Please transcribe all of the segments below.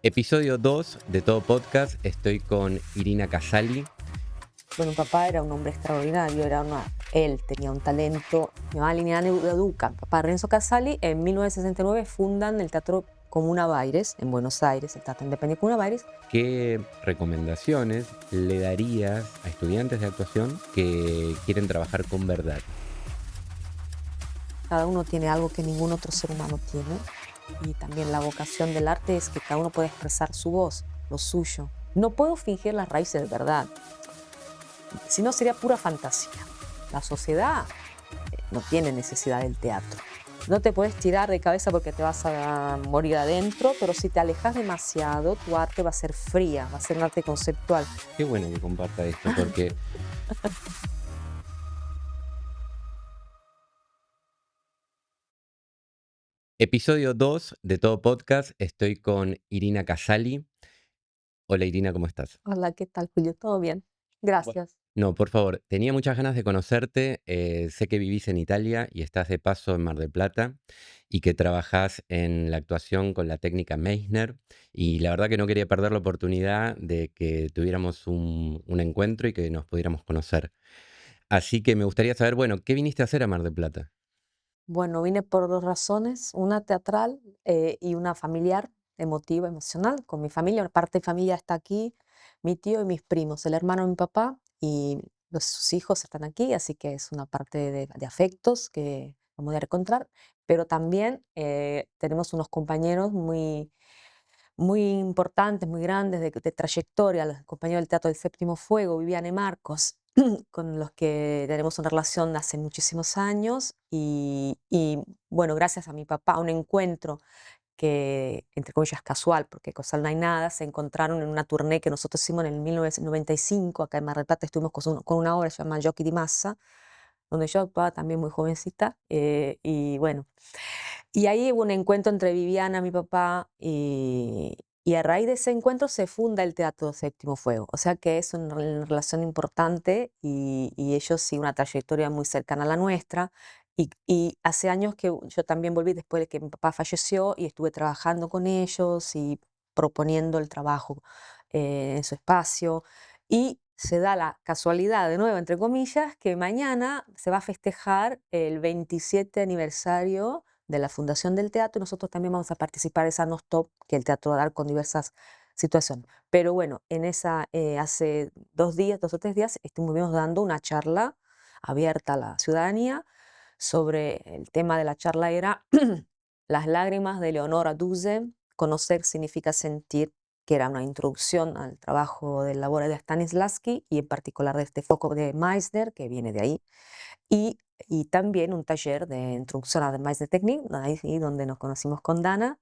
Episodio 2 de Todo Podcast. Estoy con Irina Casali. Bueno, mi papá era un hombre extraordinario, él tenía un talento. Mi mamá Liliana Educa, papá Renzo Casali, en 1969 fundan el Teatro Comuna Baires, en Buenos Aires, el Teatro Independiente Comuna Baires. ¿Qué recomendaciones le darías a estudiantes de actuación que quieren trabajar con verdad? Cada uno tiene algo que ningún otro ser humano tiene. Y también la vocación del arte es que cada uno puede expresar su voz, lo suyo. No puedo fingir las raíces de verdad, si no sería pura fantasía. La sociedad no tiene necesidad del teatro. No te puedes tirar de cabeza porque te vas a morir adentro, pero si te alejas demasiado, tu arte va a ser fría, va a ser un arte conceptual. Qué bueno que comparta esto porque episodio 2 de Todo Podcast. Estoy con Irina Casali. Hola Irina, ¿cómo estás? Hola, ¿qué tal, Julio? ¿Todo bien? Bu- Gracias. No, por favor, tenía muchas ganas de conocerte. Sé que vivís en Italia y estás de paso en Mar del Plata y que trabajás en la actuación con la técnica Meissner. Y la verdad que no quería perder la oportunidad de que tuviéramos un encuentro y que nos pudiéramos conocer. Así que me gustaría saber, bueno, ¿qué viniste a hacer a Mar del Plata? Bueno, vine por dos razones, una teatral y una familiar, emotiva, emocional, con mi familia. Una parte de familia está aquí, mi tío y mis primos, el hermano de mi papá y sus hijos están aquí, así que es una parte de afectos que vamos a encontrar, pero también tenemos unos compañeros muy importantes, muy grandes, de trayectoria, los compañeros del Teatro del Séptimo Fuego, Viviane Marcos, con los que tenemos una relación hace muchísimos años y, bueno, gracias a mi papá, un encuentro que, entre comillas, casual, porque casual no hay nada, se encontraron en una tournée que nosotros hicimos en el 1995, acá en Mar del Plata estuvimos con una obra que se llama Giochi di Massa, donde yo actuaba también muy jovencita, y bueno, y ahí hubo un encuentro entre Viviana, mi papá, y a raíz de ese encuentro se funda el Teatro Séptimo Fuego. O sea que es una relación importante y ellos sí una trayectoria muy cercana a la nuestra. Y hace años que yo también volví después de que mi papá falleció y estuve trabajando con ellos y proponiendo el trabajo en su espacio. Y se da la casualidad, de nuevo, entre comillas, que mañana se va a festejar el 27 aniversario de la Fundación del Teatro, y nosotros también vamos a participar en esa Nostop que el teatro va a dar con diversas situaciones. Pero bueno, hace 2 días, 2 o 3 días, estuvimos dando una charla abierta a la ciudadanía sobre el tema de la charla era Las lágrimas de Leonora Duse, conocer significa sentir, que era una introducción al trabajo de labores de Stanislavski y en particular de este foco de Meissner, que viene de ahí. Y también un taller de introducción a Maths Technique, ahí sí, donde nos conocimos con Dana,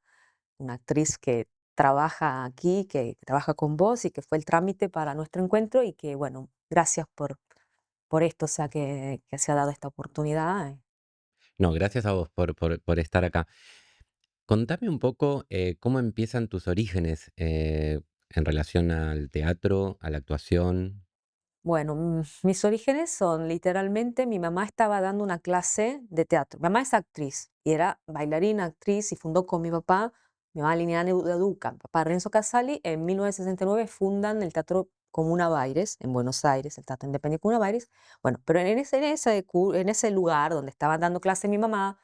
una actriz que trabaja aquí, que trabaja con vos y que fue el trámite para nuestro encuentro y que, bueno, gracias por esto, o sea, que se ha dado esta oportunidad. No, gracias a vos por estar acá. Contame un poco cómo empiezan tus orígenes en relación al teatro, a la actuación. Bueno, mis orígenes son literalmente, mi mamá estaba dando una clase de teatro. Mi mamá es actriz y era bailarina, actriz y fundó con mi mamá Liliana Educa, mi papá Renzo Casali, en 1969 fundan el Teatro Comuna Baires, en Buenos Aires, el Teatro Independiente Comuna Baires. Bueno, pero en ese lugar donde estaban dando clase mi mamá,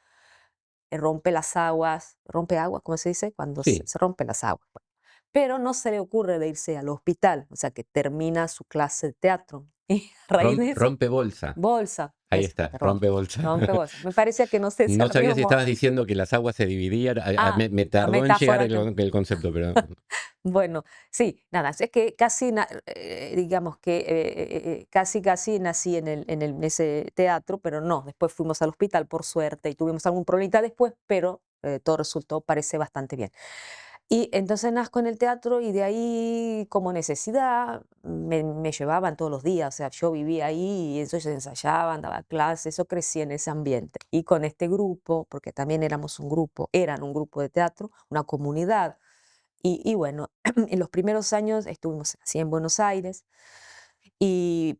rompe las aguas, rompe agua, ¿cómo se dice? Cuando se, Sí, se rompen las aguas. Bueno, pero no se le ocurre de irse al hospital, o sea que termina su clase de teatro. Y a raíz de eso, rompe bolsa. bolsa, Ahí eso, está, te rompe, rompe bolsa. rompe bolsa. Me parecía que no sé si No sabía si habíamos. estabas diciendo que las aguas se dividían. Me La tardó en llegar metáfora que. el concepto, pero Bueno, sí, nada, es que casi, digamos que casi nací en ese teatro, pero no, después fuimos al hospital por suerte y tuvimos algún problemita después, pero todo resultó, parece bastante bien. Y entonces nazco en el teatro y de ahí como necesidad me llevaban todos los días, o sea, yo vivía ahí y entonces ensayaban, daba clases, yo crecí en ese ambiente. Y con este grupo, porque también éramos un grupo, eran un grupo de teatro, una comunidad, y bueno, en los primeros años estuvimos así en Buenos Aires,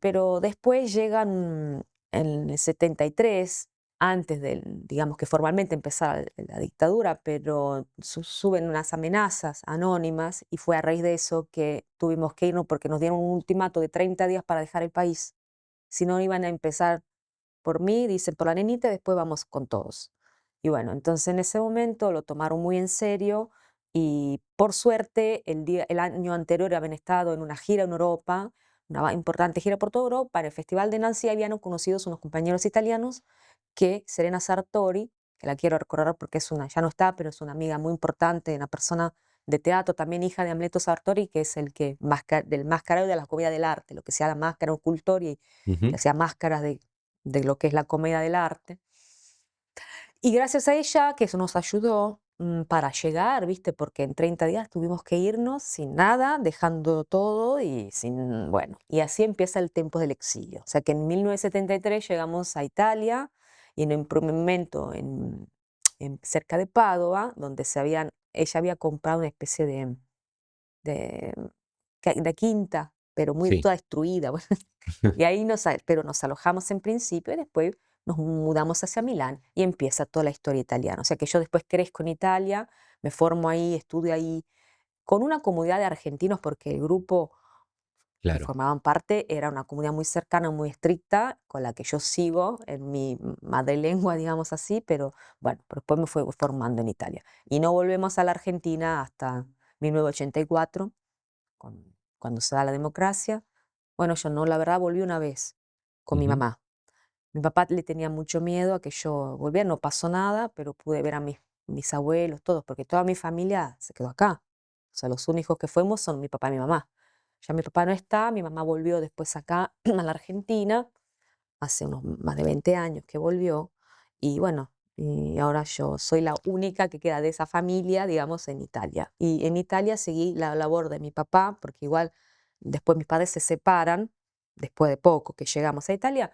pero después llegan en el 73, antes del, digamos que formalmente empezara la dictadura, pero suben unas amenazas anónimas y fue a raíz de eso que tuvimos que irnos porque nos dieron un ultimato de 30 días para dejar el país. Si no, iban a empezar por mí, dicen por la nenita, y después vamos con todos. Y bueno, entonces en ese momento lo tomaron muy en serio y por suerte el año anterior habían estado en una gira en Europa, una importante gira por toda Europa, en el Festival de Nancy habían conocido unos compañeros italianos que Serena Sartori, que la quiero recordar porque es una, ya no está, pero es una amiga muy importante, una persona de teatro, también hija de Amleto Sartori, que es el que del mascarero de la comedia del arte, lo que sea la máscara, un cultor y que Ujú. hacía máscaras de lo que es la comedia del arte. Y gracias a ella, que eso nos ayudó para llegar, ¿viste? Porque en 30 días tuvimos que irnos sin nada, dejando todo y sin, bueno, y así empieza el tiempo del exilio. O sea que en 1973 llegamos a Italia y en un primer momento cerca de Padua, donde ella había comprado una especie de, de quinta, pero muy Sí. toda destruida. Bueno, y ahí pero nos alojamos en principio y después nos mudamos hacia Milán y empieza toda la historia italiana. O sea que yo después crezco en Italia, me formo ahí, estudio ahí, con una comunidad de argentinos porque el grupo que Claro. formaban parte era una comunidad muy cercana, muy estricta, con la que yo sigo en mi madre lengua, digamos así, pero bueno, pero después me fui formando en Italia. Y no volvemos a la Argentina hasta 1984 cuando se da la democracia. Bueno, yo no, la verdad volví una vez con mi Ujú. mamá. Mi papá le tenía mucho miedo a que yo volviera, no pasó nada, pero pude ver a mis abuelos, todos, porque toda mi familia se quedó acá. O sea, los únicos que fuimos son mi papá y mi mamá. Ya mi papá no está, mi mamá volvió después acá a la Argentina, hace unos más de 20 años que volvió, y bueno, y ahora yo soy la única que queda de esa familia, digamos, en Italia. Y en Italia seguí la labor de mi papá, porque igual después mis padres se separan, después de poco que llegamos a Italia,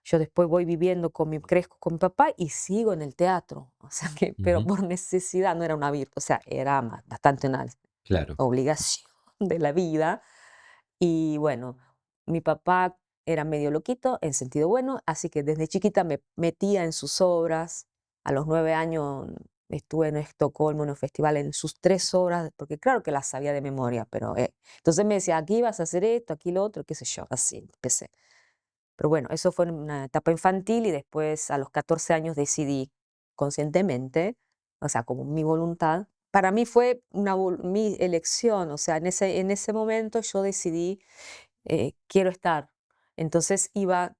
yo después voy viviendo crezco con mi papá y sigo en el teatro. O sea que, pero Ujú. por necesidad, no era una virtud, o sea, era bastante una Claro. obligación de la vida. Y bueno, mi papá era medio loquito en sentido bueno, así que desde chiquita me metía en sus obras. A los 9 años estuve en Estocolmo en un festival en sus 3 obras, porque claro que las sabía de memoria, pero entonces me decía, aquí vas a hacer esto, aquí lo otro, qué sé yo, así empecé. Pero bueno, eso fue en una etapa infantil y después a los 14 años decidí conscientemente, o sea, como mi voluntad. Para mí fue mi elección, o sea, en ese momento yo decidí, quiero estar. Entonces iba,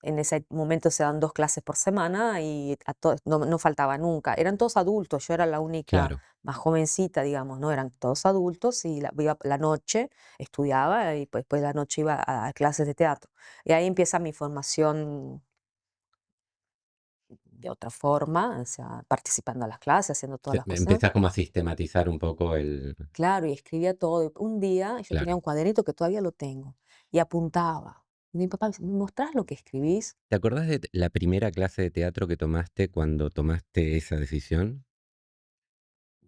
en ese momento se dan 2 clases por semana y a todos, no faltaba nunca. Eran todos adultos, yo era la única Claro. más jovencita, digamos, ¿no? Eran todos adultos y iba la noche, estudiaba y pues, después de la noche iba a clases de teatro. Y ahí empieza mi formación de otra forma, o sea, participando a las clases, haciendo todas las cosas. Empezás como a sistematizar un poco el... Claro, y escribía todo. Un día yo tenía Claro. un cuadernito que todavía lo tengo y apuntaba. Y mi papá me dice, ¿me mostrás lo que escribís? ¿Te acordás de la primera clase de teatro que tomaste cuando tomaste esa decisión?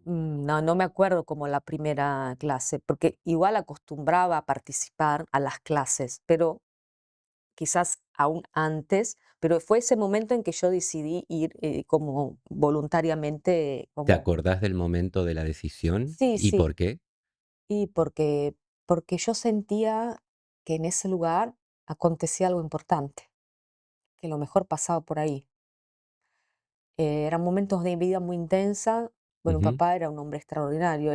No, no me acuerdo como la primera clase, porque igual acostumbraba a participar a las clases, pero quizás aún antes, pero fue ese momento en que yo decidí ir como voluntariamente, ¿Te como, acordás del momento de la decisión sí, y sí, por qué? y porque yo sentía que en ese lugar acontecía algo importante, que lo mejor pasaba por ahí. Eran momentos de vida muy intensa. Bueno, mi Ujú. papá era un hombre extraordinario,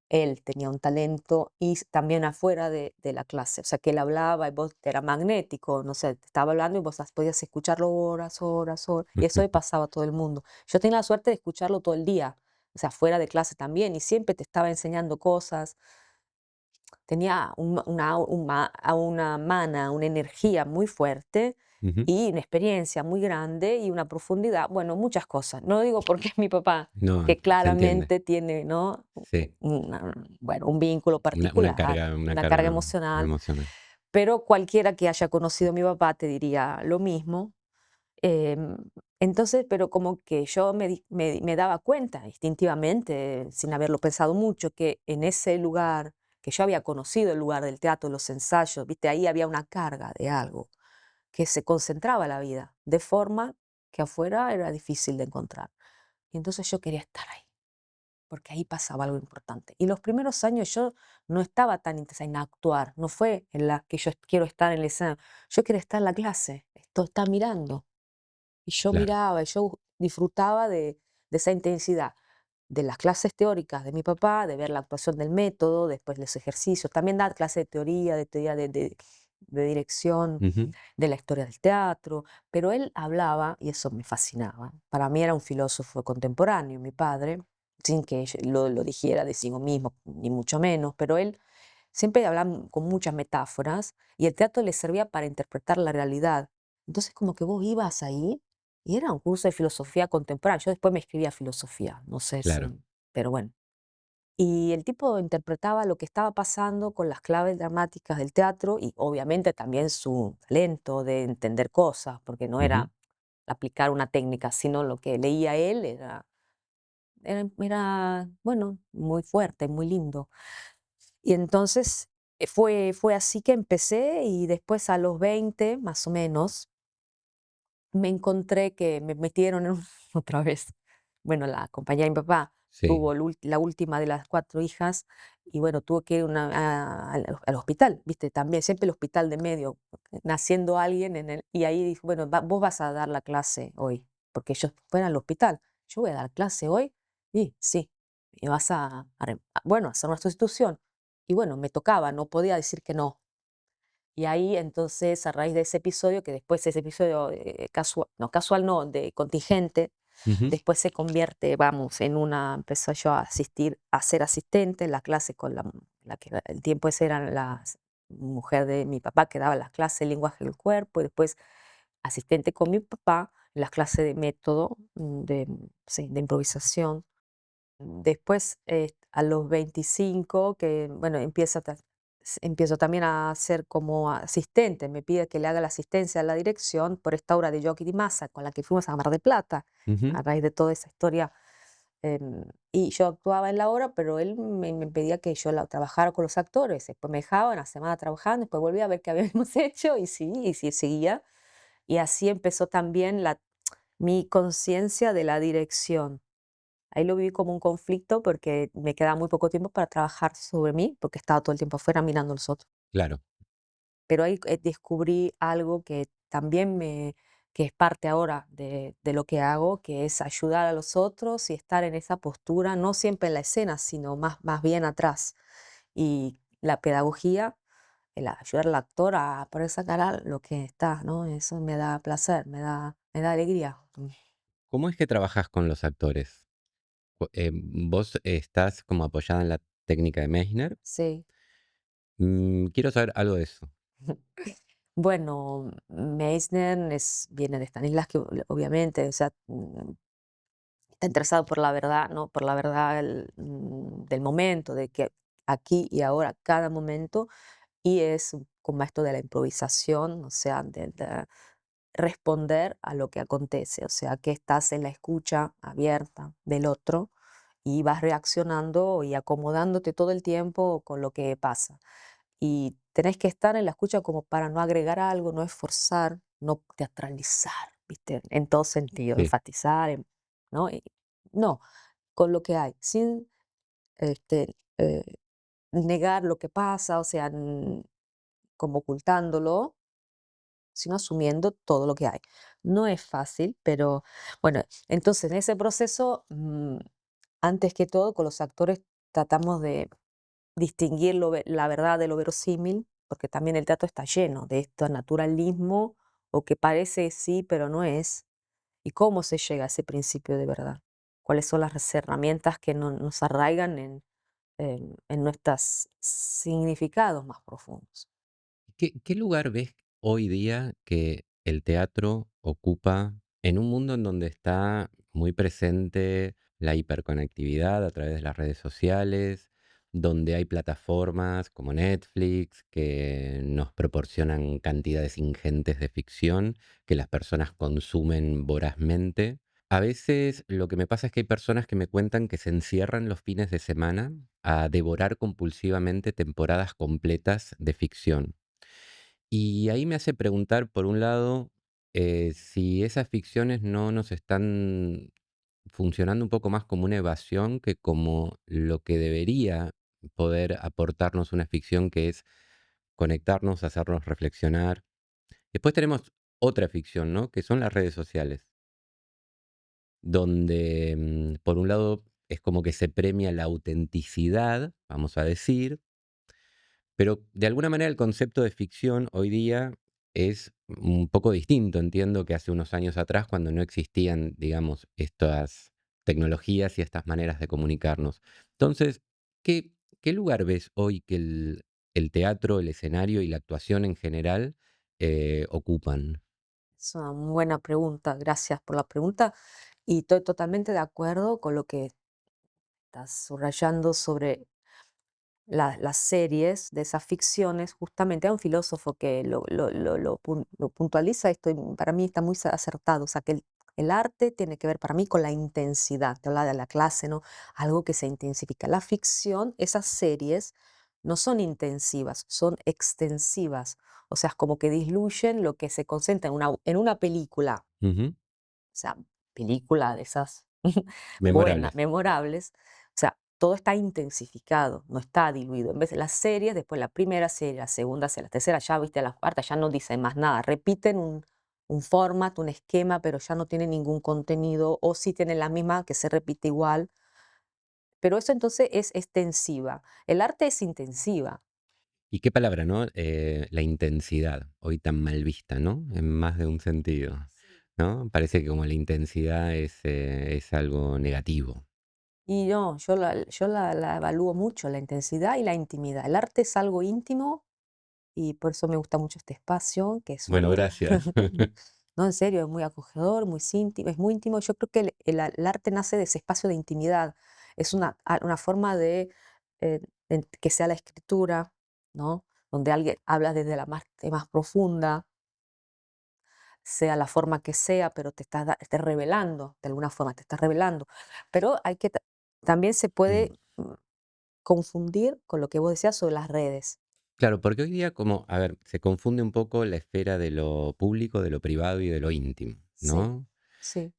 él tenía un talento y también afuera de la clase, o sea, que él hablaba y vos era magnético, no sé, te estaba hablando y vos podías escucharlo horas, horas, horas, y eso le pasaba a todo el mundo. Yo tenía la suerte de escucharlo todo el día, o sea, fuera de clase también, y siempre te estaba enseñando cosas. Tenía una mana, una energía muy fuerte Ujú. y una experiencia muy grande y una profundidad, bueno, muchas cosas. No digo porque es mi papá, No, que se entiende. claramente tiene, ¿no? Sí, Bueno, un vínculo particular, una una carga carga emocional, emocional. pero cualquiera que haya conocido a mi papá te diría lo mismo. Em, entonces, pero como que yo me daba cuenta instintivamente, sin haberlo pensado mucho, que en ese lugar, que yo había conocido el lugar del teatro, los ensayos, viste, ahí había una carga de algo que se concentraba la vida, de forma que afuera era difícil de encontrar. Y entonces yo quería estar ahí, porque ahí pasaba algo importante. Y los primeros años yo no estaba tan interesada en actuar, no fue en la que yo quiero estar en el escenario, yo quería estar en la clase, esto está mirando. Y yo Claro. miraba, y yo disfrutaba de esa intensidad, de las clases teóricas de mi papá, de ver la actuación del método, después los ejercicios, también dar clases de teoría de dirección, Ujú. de la historia del teatro, pero él hablaba, y eso me fascinaba. Para mí era un filósofo contemporáneo, mi padre, sin que lo dijera de sí mismo, ni mucho menos, pero él siempre hablaba con muchas metáforas y el teatro le servía para interpretar la realidad. Entonces, como que vos ibas ahí y era un curso de filosofía contemporánea. Yo después me escribía filosofía, no sé Claro. si, pero bueno. Y el tipo interpretaba lo que estaba pasando con las claves dramáticas del teatro y obviamente también su talento de entender cosas, porque no Ujú. era aplicar una técnica, sino lo que leía él era bueno, muy fuerte, muy lindo. Y entonces fue así que empecé y después a los 20 más o menos me encontré que me metieron en otra vez. Bueno, la compañera de mi papá Sí. tuvo la última de las 4 hijas y bueno, tuvo que ir al hospital, ¿viste? También, siempre el hospital de medio, naciendo alguien y ahí dijo, bueno, vos vas a dar la clase hoy, porque ellos fueron al hospital. Yo voy a dar clase hoy y sí, y vas bueno, a hacer una sustitución. Y bueno, me tocaba, no podía decir que no. Y ahí entonces, a raíz de ese episodio, que después ese episodio casual no, de contingente, Ujú. después se convierte, vamos, empezó yo a asistir, a ser asistente en la clase con la que el tiempo ese era la mujer de mi papá que daba las clases de lenguaje del cuerpo, y después asistente con mi papá en las clases de método, sí, de improvisación. Después, a los 25 que, bueno, empiezo también a ser como asistente, me pide que le haga la asistencia a la dirección por esta obra de Joaquín Di Massa, con la que fuimos a Mar del Plata, Ujú. a raíz de toda esa historia. Y yo actuaba en la obra, pero él me pedía que yo trabajara con los actores. Después me dejaba una semana trabajando, después volvía a ver qué habíamos hecho y sí, seguía. Y así empezó también mi conciencia de la dirección. Ahí lo viví como un conflicto porque me quedaba muy poco tiempo para trabajar sobre mí, porque estaba todo el tiempo afuera mirando a los otros. Claro. Pero ahí descubrí algo que también que es parte ahora de lo que hago, que es ayudar a los otros y estar en esa postura, no siempre en la escena, sino más bien atrás. Y la pedagogía, el ayudar al actor a poder sacar lo que está, ¿no? Eso me da placer, me da alegría. ¿Cómo es que trabajas con los actores? Vos estás como apoyada en la técnica de Meissner. Sí. Quiero saber algo de eso. Bueno, Meissner viene de Stanislavski, obviamente, o sea, está interesado por la verdad, ¿no? Por la verdad del momento, de que aquí y ahora, cada momento, y es como esto de la improvisación, o sea, de responder a lo que acontece, o sea, que estás en la escucha abierta del otro y vas reaccionando y acomodándote todo el tiempo con lo que pasa. Y tenés que estar en la escucha como para no agregar algo, no esforzar, no teatralizar, ¿viste? En todo sentido, Sí. enfatizar, ¿no? No, con lo que hay, sin negar lo que pasa, o sea, como ocultándolo, sino asumiendo todo lo que hay. No es fácil, pero bueno, entonces en ese proceso, antes que todo, con los actores tratamos de distinguir la verdad de lo verosímil, porque también el teatro está lleno de este naturalismo, o que parece sí, pero no es. ¿Y cómo se llega a ese principio de verdad? ¿Cuáles son las herramientas que nos arraigan en nuestros significados más profundos? ¿Qué lugar ves hoy día que el teatro ocupa en un mundo en donde está muy presente la hiperconectividad a través de las redes sociales, donde hay plataformas como Netflix que nos proporcionan cantidades ingentes de ficción que las personas consumen vorazmente? A veces lo que me pasa es que hay personas que me cuentan que se encierran los fines de semana a devorar compulsivamente temporadas completas de ficción. Y ahí me hace preguntar, por un lado, si esas ficciones no nos están funcionando un poco más como una evasión que como lo que debería poder aportarnos una ficción, que es conectarnos, hacernos reflexionar. Después tenemos otra ficción, ¿no? Que son las redes sociales, donde, por un lado, es como que se premia la autenticidad, vamos a decir, pero de alguna manera el concepto de ficción hoy día es un poco distinto. Entiendo que hace unos años atrás, cuando no existían, digamos, estas tecnologías y estas maneras de comunicarnos. Entonces, ¿qué lugar ves hoy que el teatro, el escenario y la actuación en general ocupan? Es una muy buena pregunta, gracias por la pregunta. Y estoy totalmente de acuerdo con lo que estás subrayando sobre las series de esas ficciones. Justamente hay un filósofo que lo puntualiza esto y para mí está muy acertado. O sea, que el arte tiene que ver para mí con la intensidad. Te habla de la clase, ¿no? Algo que se intensifica. La ficción, esas series, no son intensivas, son extensivas. O sea, es como que disluyen lo que se concentra en una película, Ujú. o sea, película de esas buenas, Memorables. memorables, o sea, todo está intensificado, no está diluido. En vez de las series, después la primera serie, la segunda serie, la tercera, ya viste la cuarta, ya no dicen más nada, repiten un format, un esquema, pero ya no tienen ningún contenido, o sí tienen la misma que se repite igual, pero eso entonces es extensiva. El arte es intensiva. ¿Y qué palabra, no? La intensidad, hoy tan mal vista, ¿no? En más de un sentido, Sí. ¿no? Parece que como la intensidad es algo negativo. Y no, la evalúo mucho, la intensidad y la intimidad. El arte es algo íntimo y por eso me gusta mucho este espacio, que es Bueno, un gracias. no, en serio, es muy acogedor, muy íntimo, es muy íntimo. Yo creo que el arte nace de ese espacio de intimidad. Es una forma de que sea la escritura, ¿no? Donde alguien habla desde la parte más profunda, sea la forma que sea, pero te revelando, de alguna forma te estás revelando. Pero también se Mm. puede confundir con lo que vos decías sobre las redes. Claro, porque hoy día como, a ver, se confunde un poco la esfera de lo público, de lo privado y de lo íntimo, Sí, ¿no? sí,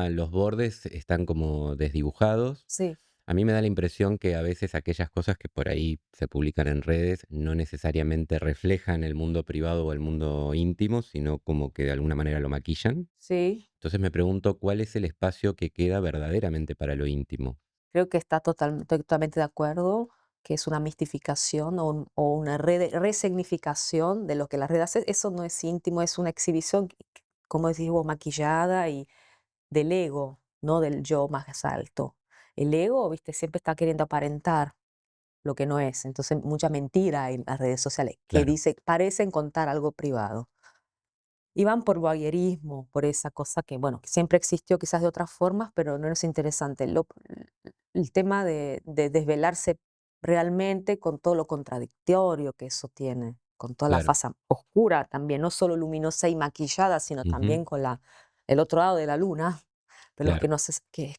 Los bordes están como desdibujados. sí. A mí me da la impresión que a veces aquellas cosas que por ahí se publican en redes no necesariamente reflejan el mundo privado o el mundo íntimo, sino como que de alguna manera lo maquillan. Sí, Entonces me pregunto cuál es el espacio que queda verdaderamente para lo íntimo. creo que estoy totalmente de acuerdo que es una mistificación o una resignificación de lo que la red hace. Eso no es íntimo, es una exhibición, como decís vos, maquillada y del ego, no del yo más alto. El ego, viste, siempre está queriendo aparentar lo que no es. Entonces, mucha mentira en las redes sociales que Claro, parecen contar algo privado. Y van por voyerismo, por esa cosa que, bueno, que siempre existió quizás de otras formas, pero no es interesante. El tema de desvelarse realmente con todo lo contradictorio que eso tiene, con toda la claro. fase oscura también, no solo luminosa y maquillada, sino Ujú, también con el otro lado de la luna, pero claro, es que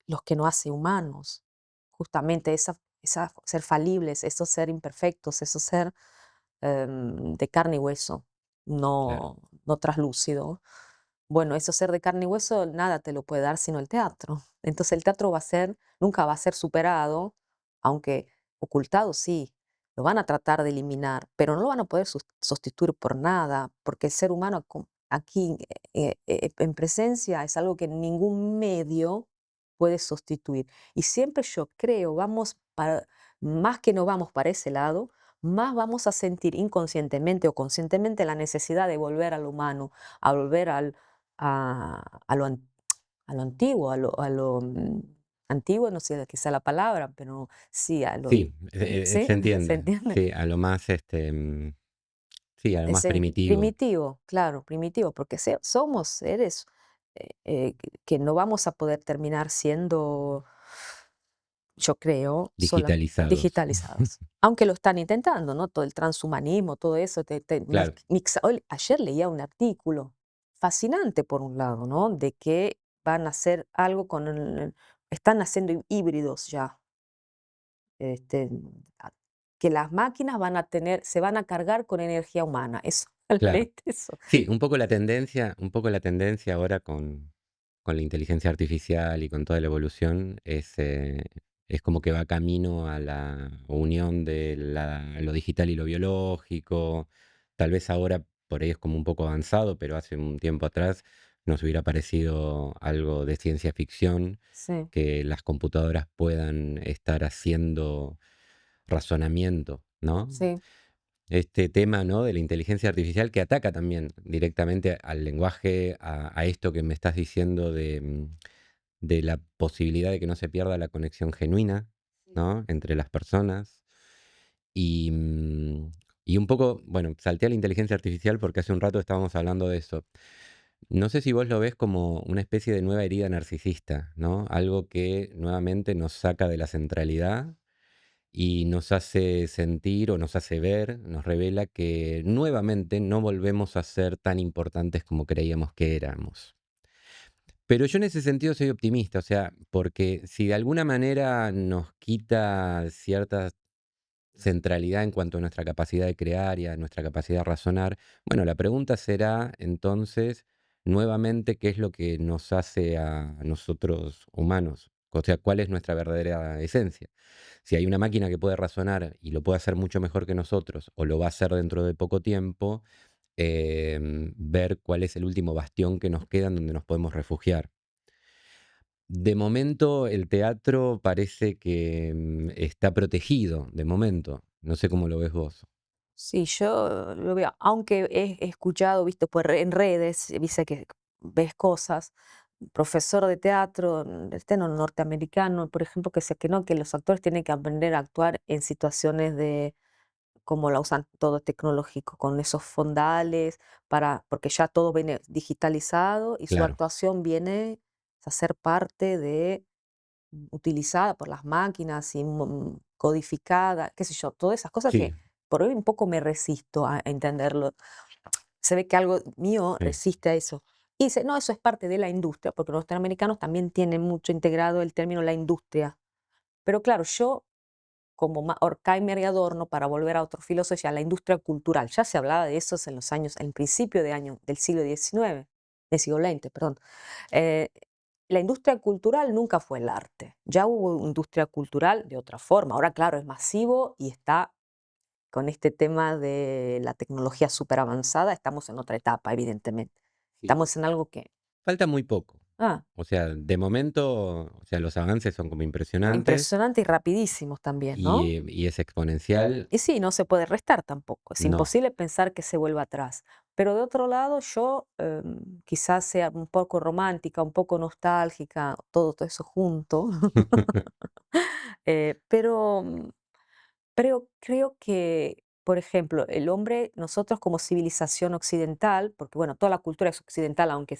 los que nos hace humanos, justamente esa ser falibles, esos ser imperfectos, esos ser de carne y hueso, claro, no traslúcido. Bueno, eso ser de carne y hueso, nada te lo puede dar sino el teatro. Entonces el teatro nunca va a ser superado, aunque ocultado sí, lo van a tratar de eliminar, pero no lo van a poder sustituir por nada, porque el ser humano aquí en presencia es algo que ningún medio puede sustituir. Y siempre yo creo, más que no vamos para ese lado, más vamos a sentir inconscientemente o conscientemente la necesidad de volver al humano, a volver a lo, a lo antiguo, antiguo, no sé quizá la palabra, pero sí, sí, ¿sí? se ¿Se entiende. entiende? Sí, a lo más, sí, a lo más primitivo. Primitivo, claro, primitivo, porque somos seres que no vamos a poder terminar siendo, yo creo, Digitalizados. digitalizados. Aunque lo están intentando, ¿no? Todo el transhumanismo, todo eso. Claro, Ayer leía un artículo fascinante, por un lado, ¿no? De que van a hacer algo están haciendo híbridos ya. este, a- que las máquinas se van a cargar con energía humana. claro. ¿Leíste eso? Sí, un poco la tendencia ahora con la inteligencia artificial y con toda la evolución es como que va camino a la unión de lo digital y lo biológico. Tal vez ahora por ahí es como un poco avanzado, pero hace un tiempo atrás nos hubiera parecido algo de ciencia ficción Sí, que las computadoras puedan estar haciendo razonamiento, ¿no? sí, Este tema, ¿no? De la inteligencia artificial que ataca también directamente al lenguaje, a esto que me estás diciendo de la posibilidad de que no se pierda la conexión genuina, sí. ¿no? Entre las personas. Y, y un poco, bueno, salté a la inteligencia artificial porque hace un rato estábamos hablando de eso. No sé si vos lo ves como una especie de nueva herida narcisista, ¿no? Algo que nuevamente nos saca de la centralidad y nos hace sentir o nos hace ver, nos revela que nuevamente no volvemos a ser tan importantes como creíamos que éramos. Pero yo en ese sentido soy optimista, o sea, porque si de alguna manera nos quita cierta centralidad en cuanto a nuestra capacidad de crear y a nuestra capacidad de razonar, bueno, la pregunta será entonces, nuevamente, ¿qué es lo que nos hace a nosotros humanos? O sea, ¿cuál es nuestra verdadera esencia? Si hay una máquina que puede razonar y lo puede hacer mucho mejor que nosotros, o lo va a hacer dentro de poco tiempo, ver cuál es el último bastión que nos queda en donde nos podemos refugiar. De momento, el teatro parece que está protegido, de momento. No sé cómo lo ves vos. Sí, yo lo veo, aunque he escuchado, visto en redes, viste que ves cosas, profesor de teatro, norteamericano, por ejemplo, que sé que no, que los actores tienen que aprender a actuar en situaciones de como la usan todo tecnológico, con esos fondales, porque ya todo viene digitalizado y su Claro, actuación viene a ser parte de utilizada por las máquinas y codificada, qué sé yo, todas esas cosas sí, que por hoy un poco me resisto a entenderlo. Se ve que algo mío sí. resiste a eso. Y dice, no, eso es parte de la industria, porque los norteamericanos también tienen mucho integrado el término la industria. Pero claro, yo como Horkheimer y Adorno, para volver a otro filósofo, decía la industria cultural. Ya se hablaba de eso en los años, en principio del siglo XIX, del siglo XX, perdón. Eh, la industria cultural nunca fue el arte. Ya hubo industria cultural de otra forma. Ahora, claro, es masivo y está con este tema de la tecnología súper avanzada. Estamos en otra etapa, evidentemente. Sí. Estamos en algo que, Falta muy poco. ah, O sea, de momento, o sea, los avances son como impresionantes impresionante y rapidísimos también, ¿no? y es exponencial. Y sí, no se puede restar tampoco. Es No. imposible pensar que se vuelva atrás. Pero de otro lado, yo quizás sea un poco romántica, un poco nostálgica, todo eso junto. Pero creo que, por ejemplo, el hombre, nosotros como civilización occidental, porque bueno, toda la cultura es occidental, aunque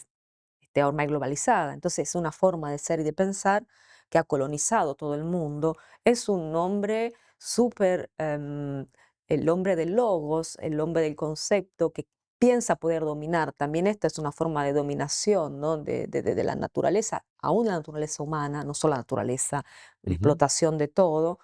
esté ahora más globalizada, entonces es una forma de ser y de pensar que ha colonizado todo el mundo, es un hombre súper, el hombre del logos, el hombre del concepto, que piensa poder dominar. También esta es una forma de dominación, ¿no? de la naturaleza, aún la naturaleza humana, no solo la naturaleza, la Ujú. explotación de todo,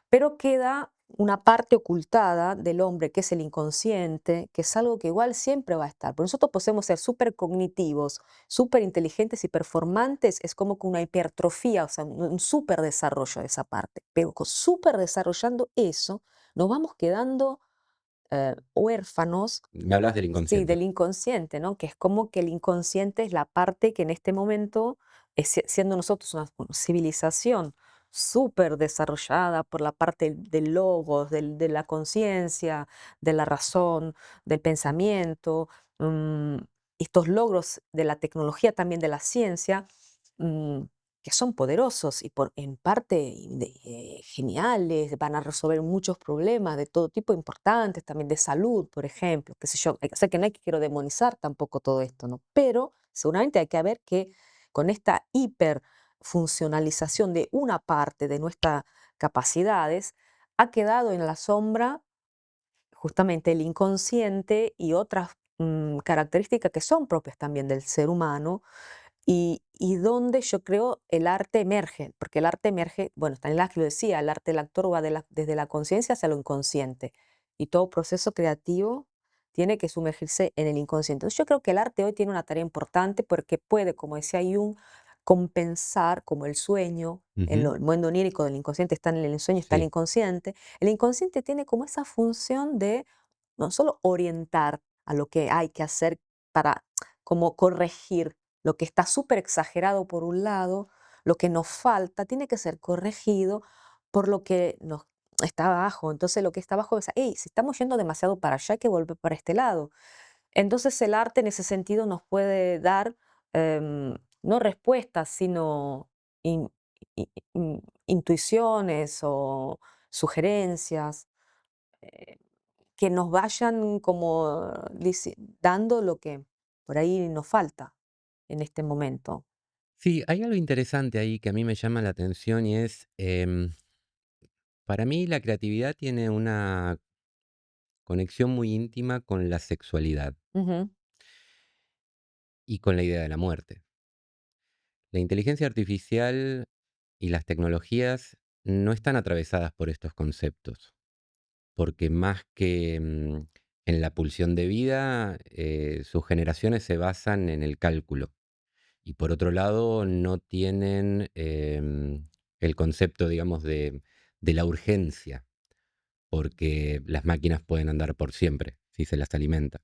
pero queda una parte ocultada del hombre, que es el inconsciente, que es algo que igual siempre va a estar. Porque nosotros podemos ser súper cognitivos, súper inteligentes y performantes, es como que una hipertrofía, o sea, un súper desarrollo de esa parte. Pero súper desarrollando eso, nos vamos quedando huérfanos, Me hablas del sí, inconsciente. del inconsciente, ¿no? Que es como que el inconsciente es la parte que en este momento, siendo nosotros una civilización súper desarrollada por la parte del logos, de la conciencia, de la razón, del pensamiento, mm, estos logros de la tecnología, también de la ciencia, mm, que son poderosos y en parte geniales, van a resolver muchos problemas de todo tipo importantes, también de salud, por ejemplo, qué sé yo. O sea que no hay que quiero demonizar tampoco todo esto, ¿no? Pero seguramente hay que ver que con esta hiperfuncionalización de una parte de nuestras capacidades, ha quedado en la sombra justamente el inconsciente y otras características que son propias también del ser humano y donde yo creo el arte emerge, porque el arte emerge, bueno, Stanislavski lo decía, el arte del actor va desde la conciencia hacia lo inconsciente. Y todo proceso creativo tiene que sumergirse en el inconsciente. Entonces, yo creo que el arte hoy tiene una tarea importante porque puede, como decía Jung, compensar como el sueño, Ujú. el mundo onírico del inconsciente está en el sueño, está el Sí. inconsciente. El inconsciente tiene como esa función de no solo orientar a lo que hay que hacer para como corregir lo que está súper exagerado por un lado, lo que nos falta tiene que ser corregido por lo que nos está abajo. Entonces lo que está abajo es, hey, si estamos yendo demasiado para allá, hay que volver para este lado. Entonces el arte en ese sentido nos puede dar no respuestas, sino in- intuiciones o sugerencias. eh, que nos vayan como dando lo que por ahí nos falta en este momento. Sí, hay algo interesante ahí que a mí me llama la atención y es, para mí la creatividad tiene una conexión muy íntima con la sexualidad Ujú, y con la idea de la muerte. La inteligencia artificial y las tecnologías no están atravesadas por estos conceptos, porque más que en la pulsión de vida, sus generaciones se basan en el cálculo. Y por otro lado, no tienen el concepto, digamos, de la urgencia, porque las máquinas pueden andar por siempre si se las alimenta.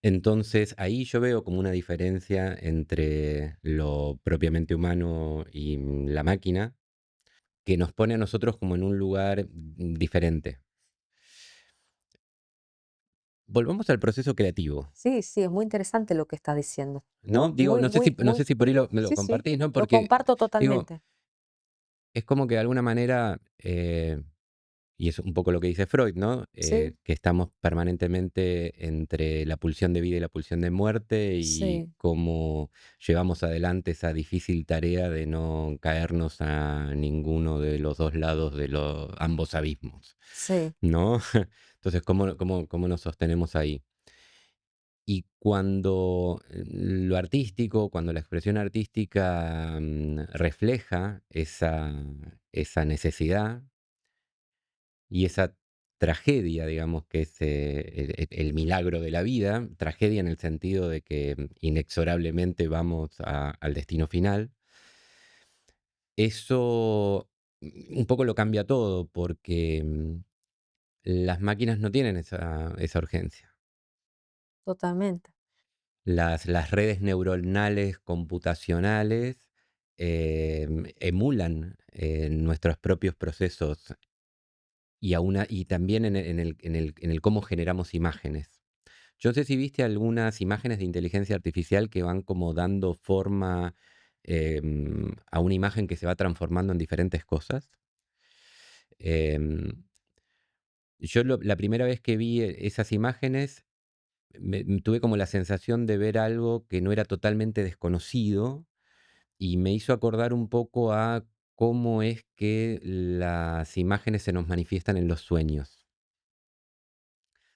Entonces, ahí yo veo como una diferencia entre lo propiamente humano y la máquina, que nos pone a nosotros como en un lugar diferente. Volvamos al proceso creativo, sí, sí, es muy interesante lo que está diciendo. ¿no? Digo, Muy, muy, no sé muy, si por ahí me lo sí, sí, compartís, ¿no? lo Porque, comparto digo, totalmente. es como que de alguna manera, y es un poco lo que dice Freud, ¿no? Sí, Que estamos permanentemente entre la pulsión de vida y la pulsión de muerte y sí, cómo llevamos adelante esa difícil tarea de no caernos a ninguno de los dos lados de los ambos abismos, sí, ¿no? Entonces, cómo nos sostenemos ahí? Y cuando lo artístico, cuando la expresión artística refleja esa necesidad, y esa tragedia, digamos, que es el milagro de la vida, tragedia en el sentido de que inexorablemente vamos al destino final, eso un poco lo cambia todo porque las máquinas no tienen esa urgencia. totalmente. Las redes neuronales computacionales emulan nuestros propios procesos y también en el cómo generamos imágenes. Yo no sé si viste algunas imágenes de inteligencia artificial que van como dando forma a una imagen que se va transformando en diferentes cosas. Em, la primera vez que vi esas imágenes, tuve como la sensación de ver algo que no era totalmente desconocido y me hizo acordar un poco a cómo es que las imágenes se nos manifiestan en los sueños.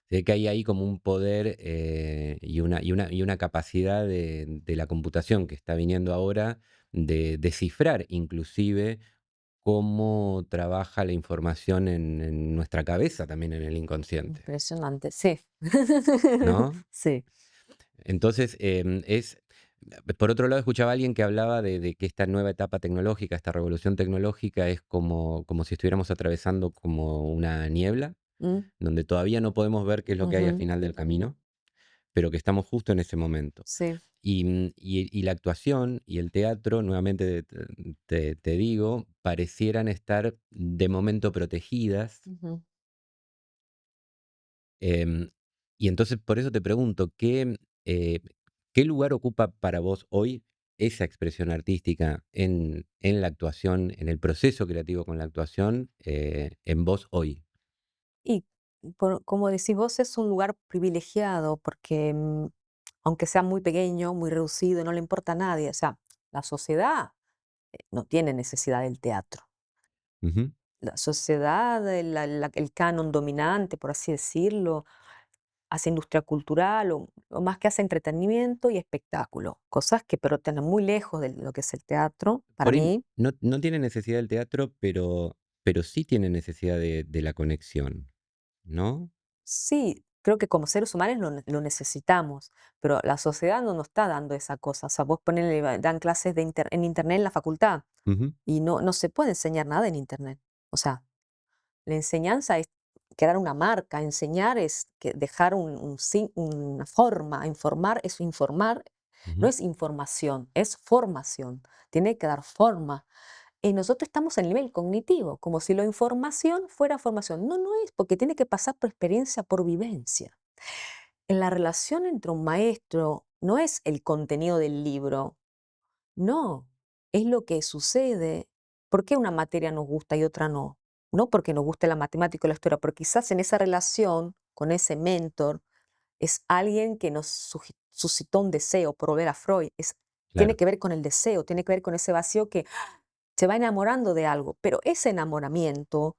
Se ve que hay ahí como un poder y una capacidad de la computación que está viniendo ahora de descifrar inclusive cómo trabaja la información en nuestra cabeza, también en el inconsciente, Impresionante, sí. ¿no? Sí. Entonces, por otro lado, escuchaba a alguien que hablaba de que esta nueva etapa tecnológica, esta revolución tecnológica es como si estuviéramos atravesando como una niebla, Mm, donde todavía no podemos ver qué es lo que hay al ujú, final del camino, pero que estamos justo en ese momento. sí. Y la actuación y el teatro, nuevamente te digo, parecieran estar de momento protegidas. Ujú. em, y entonces por eso te pregunto, eh, ¿qué lugar ocupa para vos hoy esa expresión artística en la actuación, en el proceso creativo con la actuación, en vos hoy? Y como decís vos, es un lugar privilegiado porque aunque sea muy pequeño, muy reducido, no le importa a nadie. O sea, la sociedad no tiene necesidad del teatro. Ujú. La sociedad, el canon dominante, por así decirlo, hace industria cultural o más que hace entretenimiento y espectáculo, cosas que pero están muy lejos de lo que es el teatro, para Por ahí mí. no tiene necesidad del teatro, pero sí tiene necesidad de la conexión, ¿no? Sí, Creo que como seres humanos lo necesitamos, pero la sociedad no nos está dando esa cosa. O sea, vos ponele, dan clases en internet en la facultad Ujú, y no se puede enseñar nada en internet. O sea, la enseñanza es crear una marca, enseñar es dejar una forma, informar, no ujú, es información, es formación, tiene que dar forma. Y nosotros estamos en el nivel cognitivo, como si la información fuera formación. No, no es, porque tiene que pasar por experiencia, por vivencia. En la relación entre un maestro no es el contenido del libro, no, es lo que sucede. ¿Por qué una materia nos gusta y otra no? No porque nos guste la matemática o la historia, porque quizás en esa relación con ese mentor es alguien que nos suscitó un deseo, por volver a Freud. Tiene claro, que ver con el deseo, tiene que ver con ese vacío que se va enamorando de algo, pero ese enamoramiento,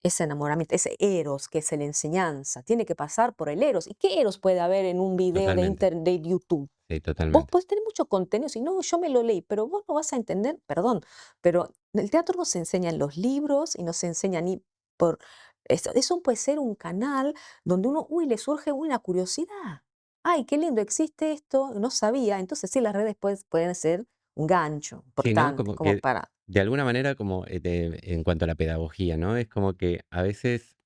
ese eros que es la enseñanza, tiene que pasar por el eros. ¿Y qué eros puede haber en un video totalmente. de YouTube? Sí, Vos totalmente. podés tener mucho contenido, si no, yo me lo leí, pero vos no vas a entender, perdón, pero el teatro no se enseña en los libros y no se enseña ni por... Eso puede ser un canal donde uno, uy, le surge una curiosidad. Ay, qué lindo, existe esto, no sabía. Entonces sí, las redes pueden ser un gancho Sí, ¿no? importante, Como como que para... de alguna manera, como en cuanto a la pedagogía, ¿no? Es como que a veces,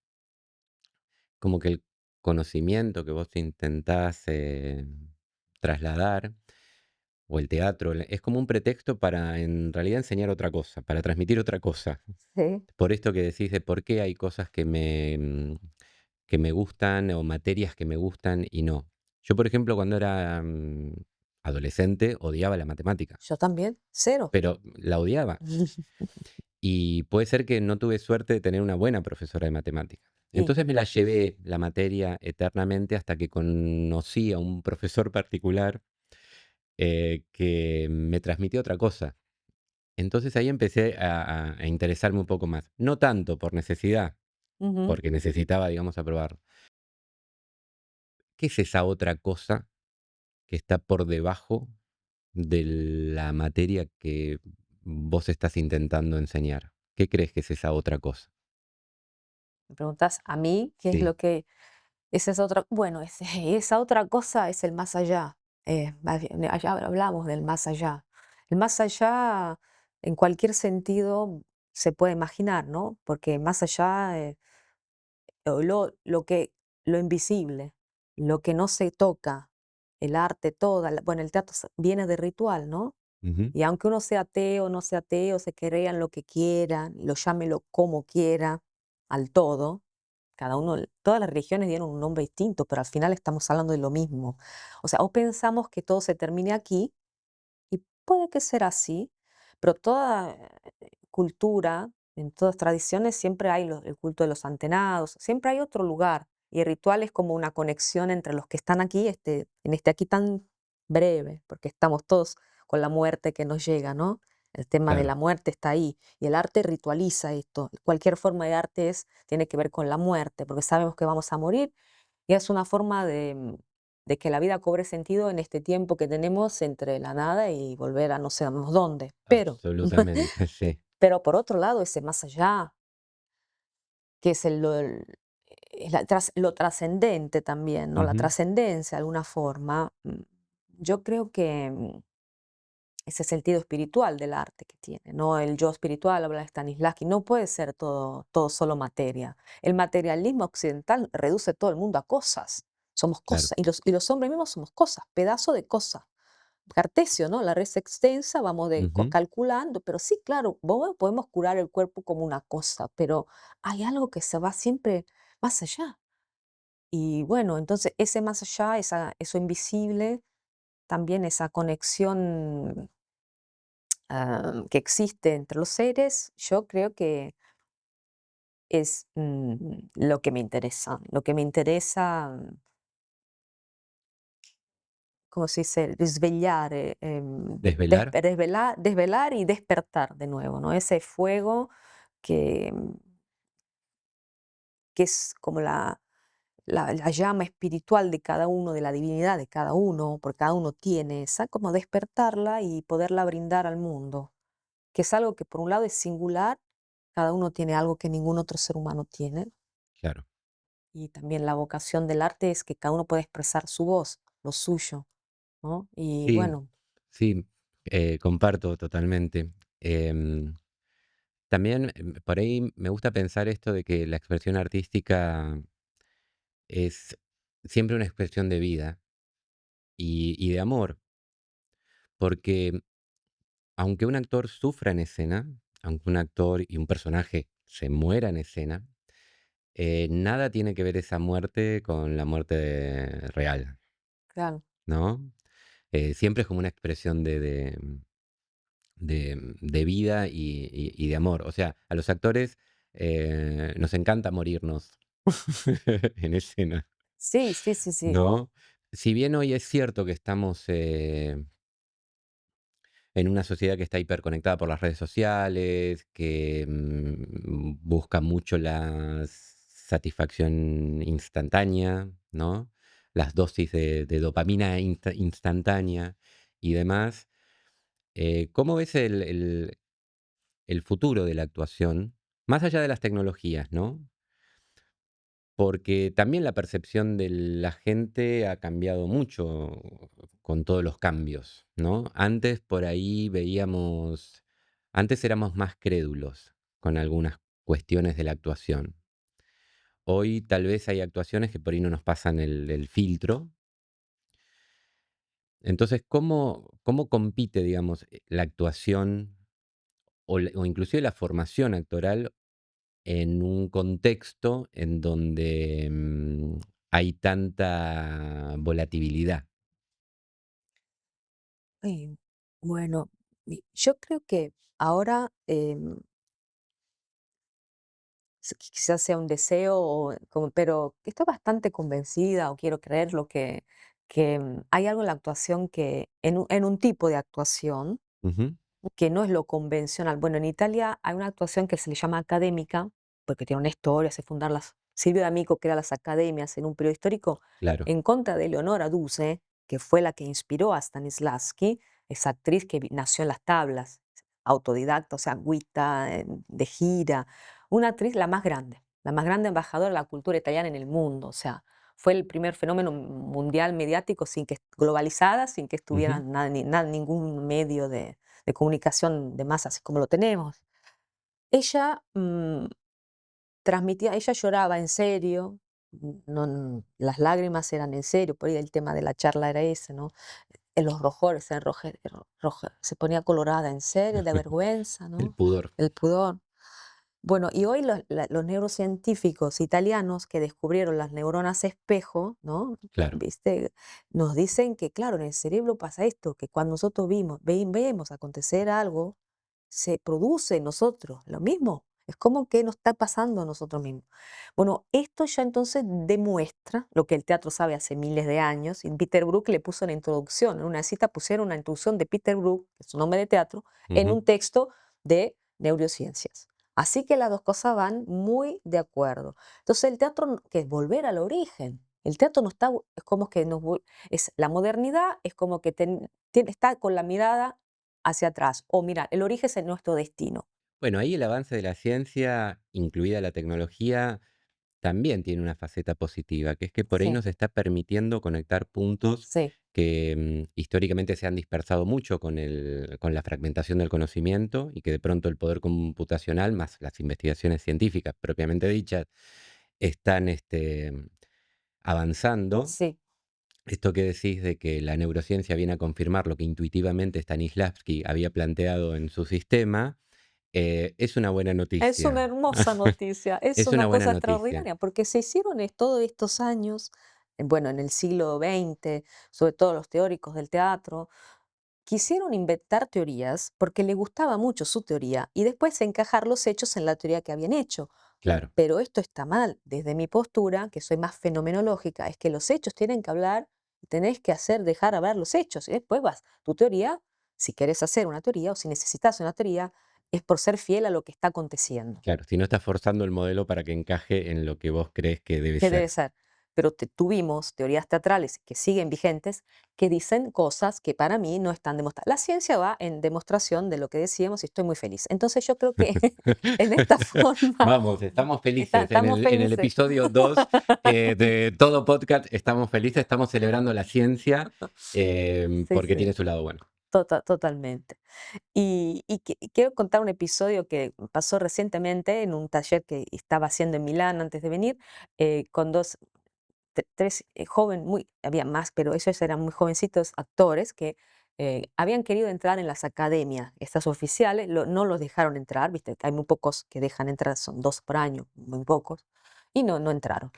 como que el conocimiento que vos intentás trasladar, o el teatro, es como un pretexto para en realidad enseñar otra cosa, para transmitir otra cosa. Sí, Por esto que decís de por qué hay cosas que me gustan o materias que me gustan y no. Yo, por ejemplo, cuando era adolescente, odiaba la matemática, yo también, cero. pero la odiaba. Y puede ser que no tuve suerte de tener una buena profesora de matemáticas. Y Entonces me la llevé la materia eternamente hasta que conocí a un profesor particular que me transmitió otra cosa. Entonces ahí empecé a interesarme un poco más. No tanto por necesidad, ujú. porque necesitaba, digamos, aprobar. ¿Qué es esa otra cosa que está por debajo de la materia que vos estás intentando enseñar? ¿Qué crees que es esa otra cosa? Me preguntas a mí qué es Sí. lo que... Esa es otra, bueno, esa otra cosa es el más allá. Allá hablamos del más allá. El más allá, en cualquier sentido, se puede imaginar, ¿no? Porque más allá, lo invisible, lo que no se toca, el arte, bueno, el teatro viene de ritual, ¿no? Ujú, Y aunque uno sea ateo o no sea ateo, se crean lo que quieran, lo llámelo como quiera, al todo, cada uno, todas las religiones dieron un nombre distinto, pero al final estamos hablando de lo mismo. O sea, o pensamos que todo se termine aquí, y puede que sea así, pero toda cultura, en todas tradiciones, siempre hay el culto de los antenados, siempre hay otro lugar. Y el ritual es como una conexión entre los que están aquí, en este aquí tan breve, porque estamos todos con la muerte que nos llega, ¿no? El tema de claro, la muerte está ahí. Y el arte ritualiza esto. Cualquier forma de arte tiene que ver con la muerte, porque sabemos que vamos a morir y es una forma de que la vida cobre sentido en este tiempo que tenemos entre la nada y volver a no sabemos dónde. absolutamente, sí. Pero por otro lado, ese más allá, que es lo trascendente también, ¿no? La Ujú, trascendencia de alguna forma, yo creo que ese sentido espiritual del arte que tiene, ¿no? El yo espiritual, habla de Stanislavski, no puede ser todo solo materia. El materialismo occidental reduce todo el mundo a cosas. Somos claro. cosas, y los hombres mismos somos cosas, pedazo de cosas. Cartesio, ¿no? La red es extensa, vamos Ujú, calculando, pero sí, claro, podemos curar el cuerpo como una cosa, pero hay algo que se va siempre más allá. Y bueno, entonces ese más allá, eso invisible, también esa conexión que existe entre los seres, yo creo que es lo que me interesa. Lo que me interesa, ¿cómo se dice? Risvegliare, ¿desvelar? desvelar y despertar de nuevo, ¿no? Ese fuego que, que es como la llama espiritual de cada uno, de la divinidad de cada uno, porque cada uno tiene esa, como despertarla y poderla brindar al mundo, que es algo que por un lado es singular, cada uno tiene algo que ningún otro ser humano tiene. Claro. y también la vocación del arte es que cada uno puede expresar su voz, lo suyo, ¿no? Y Sí, bueno, sí, comparto totalmente. Em, También, por ahí me gusta pensar esto de que la expresión artística es siempre una expresión de vida y de amor, porque aunque un actor sufra en escena, aunque un actor y un personaje se muera en escena, nada tiene que ver esa muerte con la muerte real, claro. ¿no? Siempre es como una expresión de vida y de amor. O sea, a los actores nos encanta morirnos en escena, Sí, sí, sí, sí. ¿no? Si bien hoy es cierto que estamos en una sociedad que está hiperconectada por las redes sociales, que busca mucho la satisfacción instantánea, ¿no? Las dosis de dopamina instantánea y demás. ¿Cómo ves el futuro de la actuación, más allá de las tecnologías, ¿no? Porque también la percepción de la gente ha cambiado mucho con todos los cambios, ¿no? Antes por ahí veíamos, antes éramos más crédulos con algunas cuestiones de la actuación. Hoy tal vez hay actuaciones que por ahí no nos pasan el filtro. Entonces, ¿cómo compite, digamos, la actuación o inclusive la formación actoral en un contexto en donde, hay tanta volatilidad? Eh, bueno, yo creo que ahora quizás sea un deseo, pero estoy bastante convencida o quiero creerlo que hay algo en la actuación que, en un tipo de actuación, Ujú, que no es lo convencional. Bueno, en Italia hay una actuación que se le llama académica, porque tiene una historia, se fundar las Silvio D'Amico crea las academias en un periodo histórico claro. en contra de Leonora Duse, que fue la que inspiró a Stanislavski, esa actriz que nació en las tablas, autodidacta, o sea, agüita, de gira, una actriz la más grande embajadora de la cultura italiana en el mundo, o sea, fue el primer fenómeno mundial mediático sin que globalizada, sin que estuviera Ujú, ningún medio de comunicación de masas como lo tenemos. Ella transmitía, ella lloraba en serio, las lágrimas eran en serio, por ahí el tema de la charla era ese, ¿no? Los rojores, se ponía colorada en serio, de vergüenza, el ¿no? pudor, El pudor. Bueno, y hoy los neurocientíficos italianos que descubrieron las neuronas espejo, ¿no? claro, ¿Viste? Nos dicen que, claro, en el cerebro pasa esto, que cuando nosotros vemos acontecer algo, se produce en nosotros lo mismo. Es como que nos está pasando a nosotros mismos. Bueno, esto ya entonces demuestra lo que el teatro sabe hace miles de años. Y Peter Brook le puso una introducción. En una cita pusieron una introducción de Peter Brook, que es su nombre de teatro, en ujú. un texto de neurociencias. Así que las dos cosas van muy de acuerdo. Entonces el teatro, que es volver al origen. El teatro no está, es como que es la modernidad, es como que está con la mirada hacia atrás. O mira, el origen es nuestro destino. Bueno, ahí el avance de la ciencia, incluida la tecnología, también tiene una faceta positiva, que es que por ahí Sí, nos está permitiendo conectar puntos sí, que históricamente se han dispersado mucho con la fragmentación del conocimiento y que de pronto el poder computacional, más las investigaciones científicas propiamente dichas, están avanzando. sí. Esto que decís de que la neurociencia viene a confirmar lo que intuitivamente Stanislavski había planteado en su sistema, es una buena Es una noticia. hermosa noticia, es Es una una buena cosa noticia. extraordinaria, porque se hicieron todos estos años, bueno, en el siglo XX, sobre todo los teóricos del teatro, quisieron inventar teorías porque le gustaba mucho su teoría y después encajar los hechos en la teoría que habían hecho. Claro, Pero esto está mal. Desde mi postura, que soy más fenomenológica, es que los hechos tienen que hablar y tenés que dejar hablar los hechos. Y después vas, tu teoría, si querés hacer una teoría o si necesitas una teoría, es por ser fiel a lo que está aconteciendo. claro. Si no estás forzando el modelo para que encaje en lo que vos crees que debe ¿Qué debe ser. ser? pero tuvimos teorías teatrales que siguen vigentes que dicen cosas que para mí no están demostradas. La ciencia va en demostración de lo que decíamos y estoy muy feliz. Entonces yo creo que en esta forma Vamos, estamos felices. estamos En el felices. episodio 2 de todo podcast estamos felices, estamos celebrando la ciencia Sí, porque sí, tiene su lado bueno. totalmente. Y quiero contar un episodio que pasó recientemente en un taller que estaba haciendo en Milán antes de venir, con dos, tres muy, había más, pero ellos eran muy jovencitos actores que habían querido entrar en las academias, estas oficiales, no los dejaron entrar, viste, que hay muy pocos que dejan entrar, son dos por año, muy pocos, y no entraron.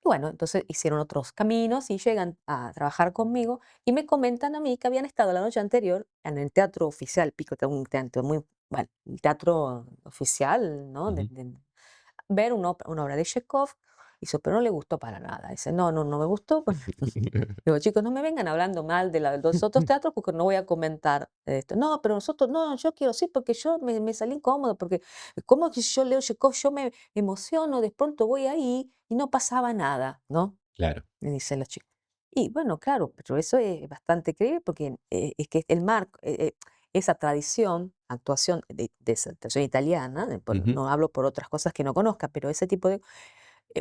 Y bueno, entonces hicieron otros caminos y llegan a trabajar conmigo y me comentan a mí que habían estado la noche anterior en el teatro oficial, Pico, un teatro muy, bueno, el teatro oficial, ¿no? Ujú. Ver una obra de Chekhov. Dice, pero no le gustó para nada. Dice, no me gustó. Digo, chicos, no me vengan hablando mal de los otros teatros porque no voy a comentar esto. No, pero nosotros, no, yo quiero sí, porque yo me salí incómodo, porque ¿cómo que yo leo Chekhov? Yo me emociono, de pronto voy ahí y no pasaba nada, ¿no? Claro, Me dicen los chicos. Y bueno, claro, pero eso es bastante creíble porque es que el marco, esa tradición, actuación de esa actuación italiana, ujú, no hablo por otras cosas que no conozca, pero ese tipo de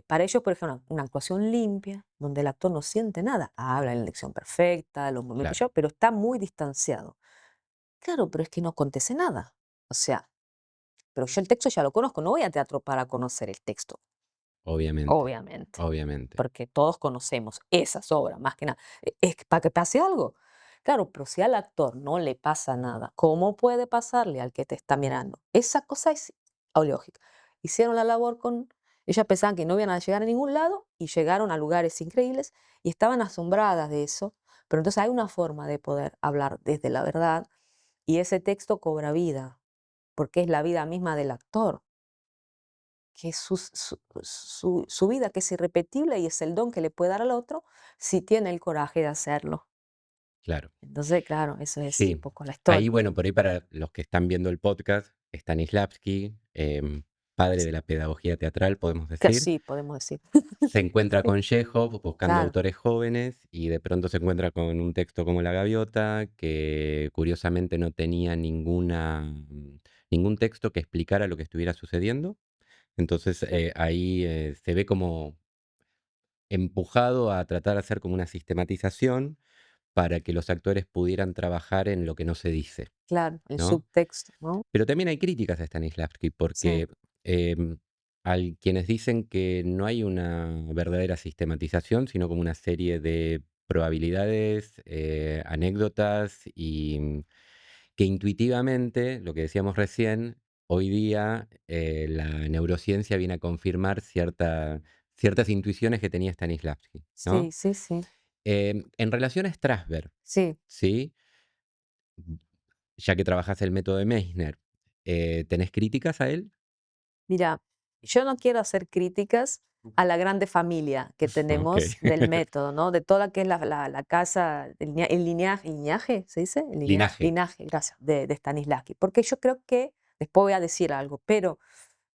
para ellos, por ejemplo, una actuación limpia, donde el actor no siente nada, habla en la lección perfecta, los momentos, claro, pero está muy distanciado. Claro, pero es que no acontece nada. O sea, pero yo el texto ya lo conozco, no voy a teatro para conocer el texto, obviamente, obviamente, obviamente, porque todos conocemos esas obras, más que nada. Es para que pase algo. Claro, pero si al actor no le pasa nada, ¿cómo puede pasarle al que te está mirando? Esa cosa es lógica. Hicieron la labor con... Ellas pensaban que no iban a llegar a ningún lado y llegaron a lugares increíbles y estaban asombradas de eso. Pero entonces hay una forma de poder hablar desde la verdad y ese texto cobra vida, porque es la vida misma del actor, que es su vida, que es irrepetible y es el don que le puede dar al otro si tiene el coraje de hacerlo. claro. Entonces, claro, eso es un Sí, poco la ahí, historia. bueno, por ahí para los que están viendo el podcast, Stanislavski, padre de la pedagogía teatral, podemos Que decir, sí, podemos decir. se encuentra Sí, con Chekhov buscando claro, autores jóvenes y de pronto se encuentra con un texto como La Gaviota, que curiosamente no tenía ningún texto que explicara lo que estuviera sucediendo. Entonces ahí se ve como empujado a tratar de hacer como una sistematización para que los actores pudieran trabajar en lo que no se dice, claro, el ¿no? subtexto, ¿no? Pero también hay críticas a Stanislavski, Sí, porque hay quienes dicen que no hay una verdadera sistematización, sino como una serie de probabilidades, anécdotas y que intuitivamente, lo que decíamos recién, hoy día la neurociencia viene a confirmar ciertas intuiciones que tenía Stanislavski, sí, ¿no? sí, sí, En relación a Strasberg, sí. ¿sí? Ya que trabajas el método de Meissner, ¿tenés críticas a él? Mira, yo no quiero hacer críticas a la grande familia que Okey. tenemos del método, ¿no? De toda que es la casa, el linaje, ¿se dice? El Linaje. linaje, gracias, de Stanislavski. Porque yo creo que, después voy a decir algo, pero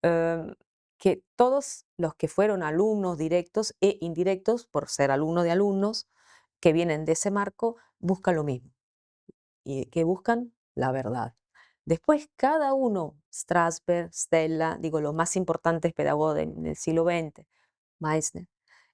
em, que todos los que fueron alumnos directos e indirectos, por ser alumno de alumnos, que vienen de ese marco, buscan lo mismo y que buscan la verdad. Después, cada uno, Strasberg, Stella, digo, los más importantes pedagogos del siglo XX, Meissner,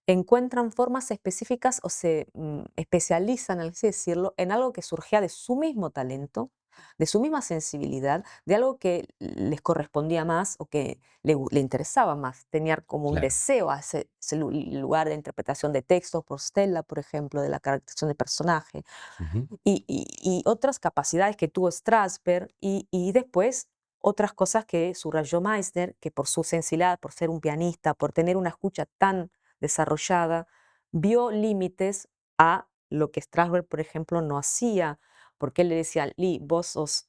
encuentran formas específicas o se especializan, así decirlo, en algo que surgía de su mismo talento, de su misma sensibilidad, de algo que les correspondía más o que le interesaba más. Tenían como un Claro. deseo a ese lugar de interpretación de textos por Stella, por ejemplo, de la caracterización de personaje Ujú. y otras capacidades que tuvo Strasberg y después otras cosas que subrayó Meissner, que por su sensibilidad, por ser un pianista, por tener una escucha tan desarrollada, vio límites a lo que Strasberg, por ejemplo, no hacía, porque él le decía, Lee, vos sos,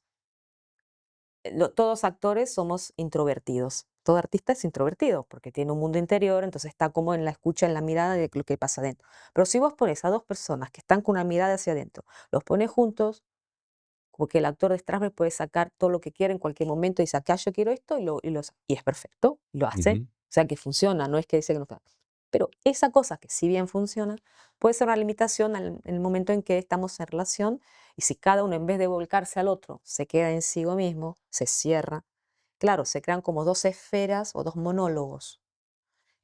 todos actores somos introvertidos. Todo artista es introvertido porque tiene un mundo interior, entonces está como en la escucha, en la mirada de lo que pasa adentro. Pero si vos pones a dos personas que están con una mirada hacia adentro, los pones juntos, porque el actor de Strasberg puede sacar todo lo que quiera en cualquier momento y dice, acá yo quiero esto y es perfecto, y lo hace. Ujú. O sea que funciona, no es que dice que no está. Pero esa cosa que si bien funciona, puede ser una limitación en el momento en que estamos en relación y si cada uno en vez de volcarse al otro se queda en sí mismo, se cierra, claro, se crean como dos esferas o dos monólogos.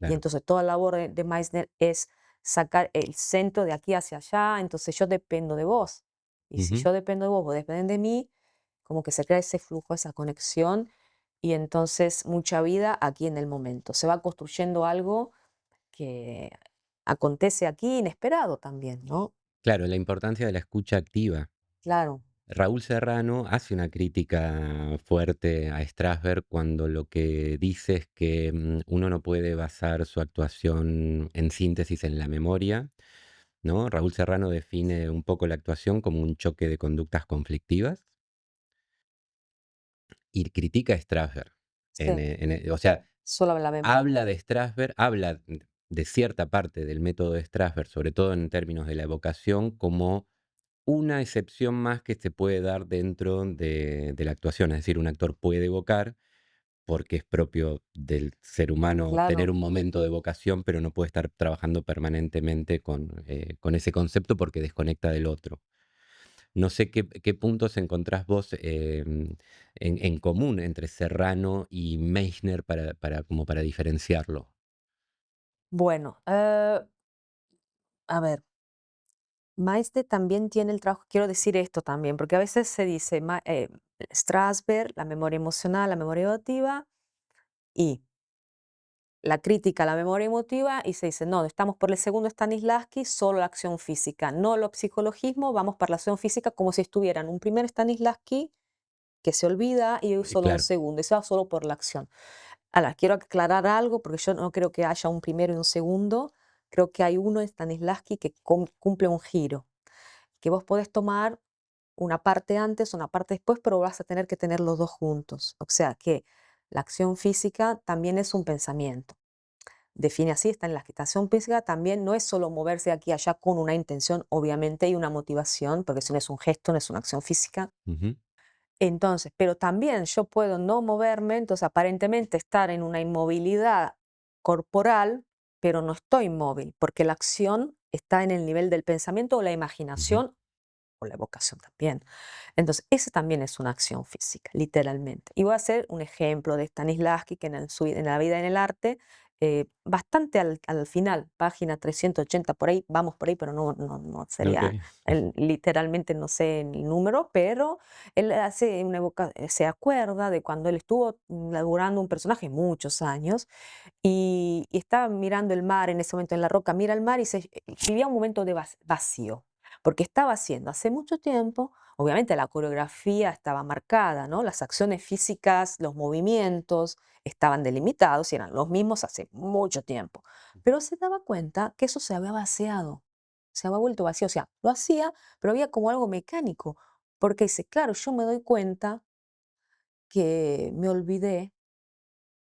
Y claro. entonces toda la labor de Meissner es sacar el centro de aquí hacia allá, entonces yo dependo de vos. Y si Ujú. yo dependo de vos, vos dependen de mí, como que se crea ese flujo, esa conexión, y entonces mucha vida aquí en el momento. Se va construyendo algo que acontece aquí inesperado también, ¿no? Claro, la importancia de la escucha activa. Claro, Raúl Serrano hace una crítica fuerte a Strasberg cuando lo que dice es que uno no puede basar su actuación en síntesis en la memoria, ¿no? Raúl Serrano define un poco la actuación como un choque de conductas conflictivas y critica a Strasberg. sí, O sea, solo la memoria. habla de Strasberg, habla de cierta parte del método de Strasberg, sobre todo en términos de la evocación, como una excepción más que se puede dar dentro de la actuación. Es decir, un actor puede evocar porque es propio del ser humano tener Claro. un momento de evocación, pero no puede estar trabajando permanentemente con ese concepto porque desconecta del otro. No sé qué puntos encontrás vos en común entre Serrano y Meissner como para diferenciarlo. Bueno, a ver, Maiste también tiene el trabajo, quiero decir esto también, porque a veces se dice Strasberg, la memoria emocional, la memoria emotiva, y la crítica a la memoria emotiva, y se dice, no, estamos por el segundo Stanislavski, solo la acción física, no lo psicologismo, vamos por la acción física como si estuvieran un primer Stanislavski que se olvida y solo un Claro. segundo, y se va solo por la acción. Ahora, quiero aclarar algo, porque yo no creo que haya un primero y un segundo, creo que hay uno Stanislavski que cumple un giro, que vos podés tomar una parte antes, una parte después, pero vas a tener que tener los dos juntos. O sea que la acción física también es un pensamiento. Define así, está en la agitación física, también no es solo moverse de aquí a allá con una intención, obviamente, y una motivación, porque si no es un gesto, no es una acción física. Ujú, Entonces, pero también yo puedo no moverme, entonces aparentemente estar en una inmovilidad corporal, pero no estoy inmóvil, porque la acción está en el nivel del pensamiento o la ujú. imaginación o la evocación también. Entonces, esa también es una acción física, literalmente. Y voy a hacer un ejemplo de Stanislavski, que en la vida en el arte, bastante al final, página 380, por ahí, vamos por ahí, pero no Ok. sería, literalmente no sé el número, pero él hace se acuerda de cuando él estuvo laburando un personaje muchos años y estaba mirando el mar en ese momento en la roca, mira el mar y vivía un momento de vacío, porque estaba haciendo hace mucho tiempo, obviamente la coreografía estaba marcada, ¿no? Las acciones físicas, los movimientos estaban delimitados y eran los mismos hace mucho tiempo, pero se daba cuenta que eso se había vaciado, se había vuelto vacío, o sea, lo hacía, pero había como algo mecánico, porque dice, claro, yo me doy cuenta que me olvidé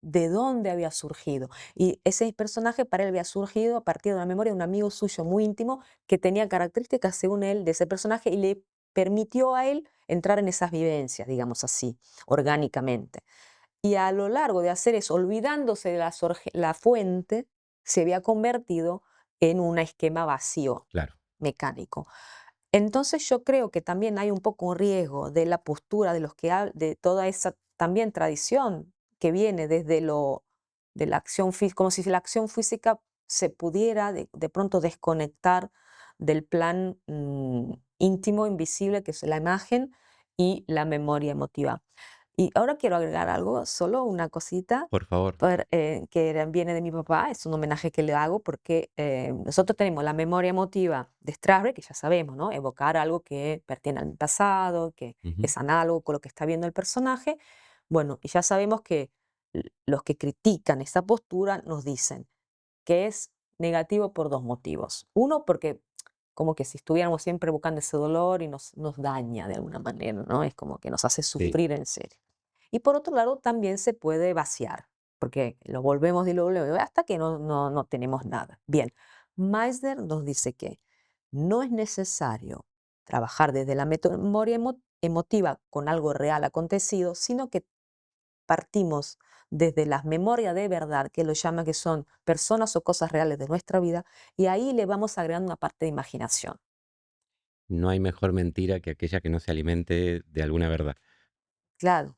de dónde había surgido. Y ese personaje para él había surgido a partir de una memoria de un amigo suyo muy íntimo que tenía características, según él, de ese personaje y le permitió a él entrar en esas vivencias, digamos así, orgánicamente. Y a lo largo de hacer eso, olvidándose de la fuente, se había convertido en un esquema vacío, Claro. mecánico. Entonces yo creo que también hay un poco un riesgo de la postura de los que de toda esa también tradición que viene desde lo de la acción física, como si la acción física se pudiera de pronto desconectar del plan íntimo, invisible, que es la imagen y la memoria emotiva. Y ahora quiero agregar algo, solo una cosita, Por favor. viene de mi papá, es un homenaje que le hago porque nosotros tenemos la memoria emotiva de Strasberg, que ya sabemos, ¿no? Evocar algo que pertenece al pasado, que Ujú. es análogo con lo que está viendo el personaje. Bueno, y ya sabemos que los que critican esa postura nos dicen que es negativo por dos motivos. Uno, porque como que si estuviéramos siempre buscando ese dolor y nos daña de alguna manera, ¿no? Es como que nos hace Sí. sufrir en serio. Y por otro lado, también se puede vaciar, porque lo volvemos y lo volvemos hasta que no tenemos nada. Bien, Meissner nos dice que no es necesario trabajar desde la memoria emotiva con algo real acontecido, sino que partimos desde las memorias de verdad, que lo llama que son personas o cosas reales de nuestra vida, y ahí le vamos agregando una parte de imaginación. No hay mejor mentira que aquella que no se alimente de alguna verdad. Claro,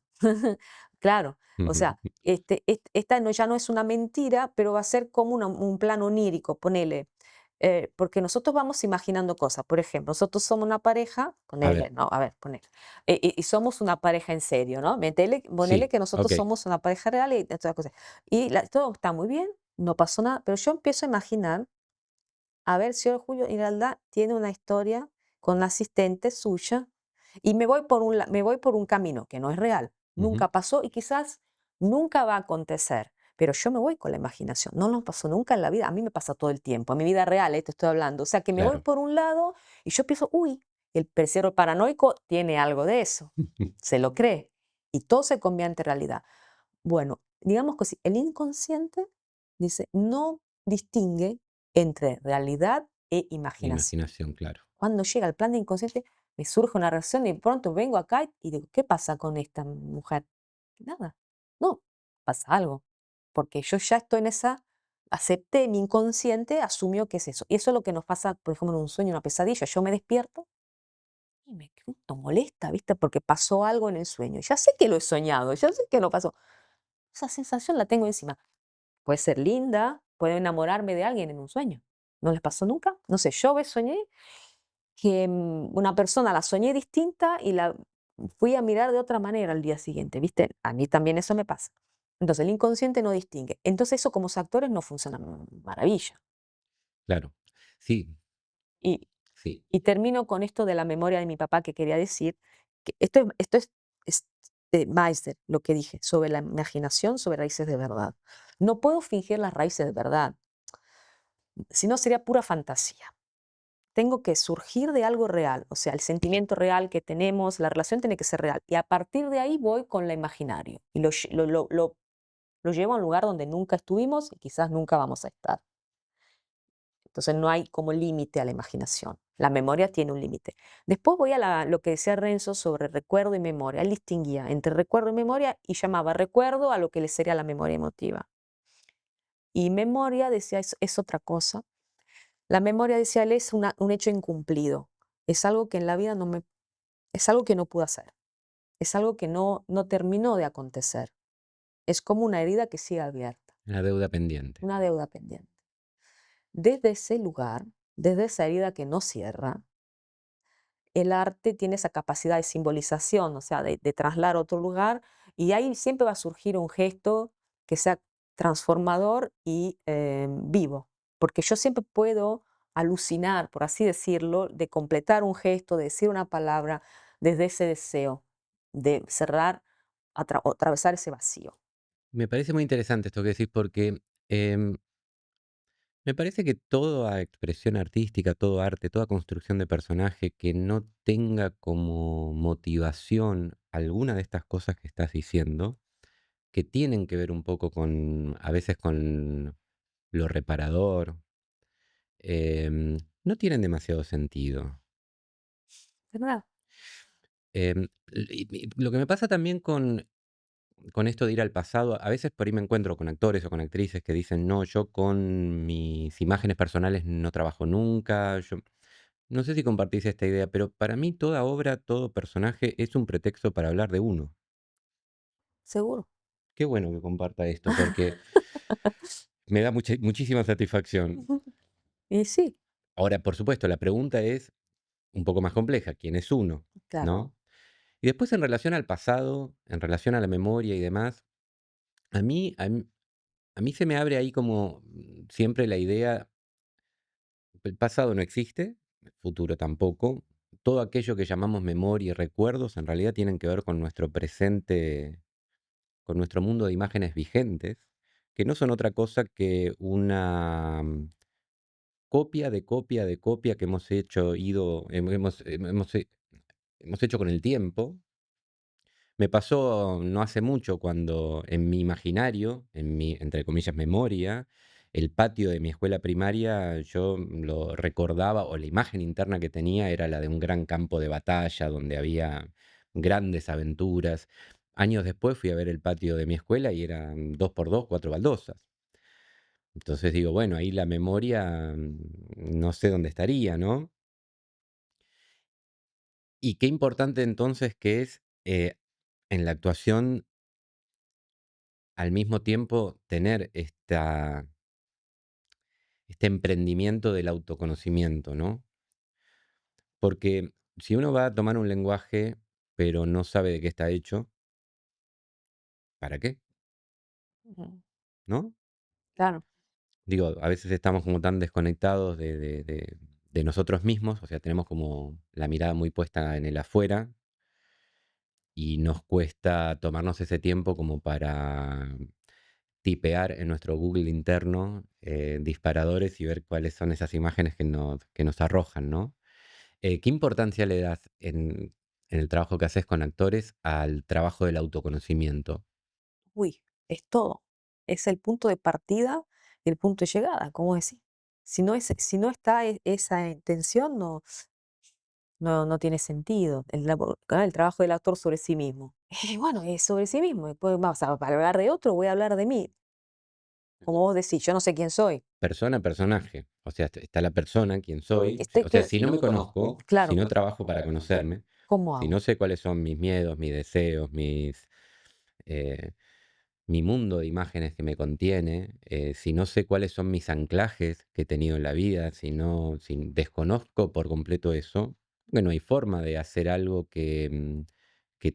claro. O Ujú. sea, esta no, ya no es una mentira, pero va a ser como un plano onírico, ponele. Porque nosotros vamos imaginando cosas. Por ejemplo, nosotros somos una pareja, A ver, ponele, no, a ver, ponele. Y somos una pareja en serio, ¿no? Ponele sí, que nosotros ok. somos una pareja real y todas las cosas. Y todo está muy bien, no pasó nada, pero yo empiezo a imaginar, a ver si Julio Giralda tiene una historia con la asistente suya y me voy por un camino que no es real, Ujú, nunca pasó y quizás nunca va a acontecer, pero yo me voy con la imaginación, no nos pasó nunca en la vida, a mí me pasa todo el tiempo, en mi vida real, te estoy hablando, o sea que me voy claro. por un lado y yo pienso, uy, el percero paranoico tiene algo de eso, se lo cree y todo se convierte en realidad. Bueno, digamos que sí, el inconsciente dice, no distingue entre realidad e imaginación. Imaginación, claro. Cuando llega el plan de inconsciente, me surge una reacción y de pronto vengo acá y digo, ¿qué pasa con esta mujer? Nada, no, pasa algo, porque yo ya estoy en esa, acepté mi inconsciente, asumió que es eso. Y eso es lo que nos pasa, por ejemplo, en un sueño, una pesadilla. Yo me despierto y me quedo molesta, ¿viste? Porque pasó algo en el sueño. Ya sé que lo he soñado, ya sé que no pasó. Esa sensación la tengo encima. Puede ser linda, puedo enamorarme de alguien en un sueño. ¿No les pasó nunca? No sé, soñé que una persona la soñé distinta y la fui a mirar de otra manera al día siguiente, ¿viste? A mí también eso me pasa. Entonces el inconsciente no distingue. Entonces eso como actores no funciona maravilla. Claro. Sí, Y, sí. y termino con esto de la memoria de mi papá que quería decir, que es de Meisner, lo que dije, sobre la imaginación, sobre raíces de verdad. No puedo fingir las raíces de verdad, si no sería pura fantasía. Tengo que surgir de algo real, o sea, el sentimiento real que tenemos, la relación tiene que ser real. Y a partir de ahí voy con la imaginario y lo llevo a un lugar donde nunca estuvimos y quizás nunca vamos a estar. Entonces no hay como límite a la imaginación. La memoria tiene un límite. Después voy a lo que decía Renzo sobre recuerdo y memoria. Él distinguía entre recuerdo y memoria y llamaba recuerdo a lo que le sería la memoria emotiva. Y memoria, decía, es otra cosa. La memoria, decía él, es un hecho incumplido. Es algo que en la vida es algo que no pude hacer. Es algo que no terminó de acontecer. Es como una herida que sigue abierta, La deuda pendiente. una deuda pendiente. Desde ese lugar, desde esa herida que no cierra, el arte tiene esa capacidad de simbolización, o sea, de trasladar a otro lugar, y ahí siempre va a surgir un gesto que sea transformador y vivo, porque yo siempre puedo alucinar, por así decirlo, de completar un gesto, de decir una palabra, desde ese deseo de cerrar o atravesar ese vacío. Me parece muy interesante esto que decís porque me parece que toda expresión artística, todo arte, toda construcción de personaje que no tenga como motivación alguna de estas cosas que estás diciendo, que tienen que ver un poco con, a veces con lo reparador, no tienen demasiado sentido. ¿Verdad? Lo que me pasa también con esto de ir al pasado, a veces por ahí me encuentro con actores o con actrices que dicen, no, yo con mis imágenes personales no trabajo nunca. Yo no sé si compartís esta idea, pero para mí toda obra, todo personaje es un pretexto para hablar de uno. Seguro. Qué bueno que comparta esto, porque me da muchísima satisfacción. Ujú. Y sí, Ahora, por supuesto, la pregunta es un poco más compleja, ¿quién es uno? claro, ¿No? Y después en relación al pasado, en relación a la memoria y demás, a mí, a mí, a mí se me abre ahí como siempre la idea, el pasado no existe, el futuro tampoco. Todo aquello que llamamos memoria y recuerdos en realidad tienen que ver con nuestro presente, con nuestro mundo de imágenes vigentes, que no son otra cosa que una copia de copia de copia que hemos hecho, hemos hecho con el tiempo. Me pasó no hace mucho cuando en mi imaginario, en mi, entre comillas, memoria, el patio de mi escuela primaria, yo lo recordaba, o la imagen interna que tenía era la de un gran campo de batalla donde había grandes aventuras. Años después fui a ver el patio de mi escuela y eran 2 por 2, 4 baldosas. Entonces digo, bueno, ahí la memoria, no sé dónde estaría, ¿no? Y qué importante entonces que es, en la actuación, al mismo tiempo, tener este emprendimiento del autoconocimiento, ¿no? Porque si uno va a tomar un lenguaje, pero no sabe de qué está hecho, ¿para qué? Ujú. ¿No? Claro, Digo, a veces estamos como tan desconectados de nosotros mismos, o sea, tenemos como la mirada muy puesta en el afuera y nos cuesta tomarnos ese tiempo como para tipear en nuestro Google interno disparadores y ver cuáles son esas imágenes que nos arrojan, ¿no? ¿Qué importancia le das en el trabajo que haces con actores al trabajo del autoconocimiento? uy, es todo. Es el punto de partida y el punto de llegada, como decís. Si no está esa intención, no tiene sentido. El trabajo del actor sobre sí mismo. Bueno, es sobre sí mismo. Después vamos a para hablar de otro, voy a hablar de mí. Como vos decís, yo no sé quién soy. Persona, personaje. O sea, está la persona, quién soy. O sea, si Si no no me me conozco, conozco, si claro, no trabajo para conocerme, ¿cómo si hago? no sé cuáles son mis miedos, mis deseos, eh, mi mundo de imágenes que me contiene, si no sé cuáles son mis anclajes que he tenido en la vida, si desconozco por completo eso, no hay forma de hacer algo que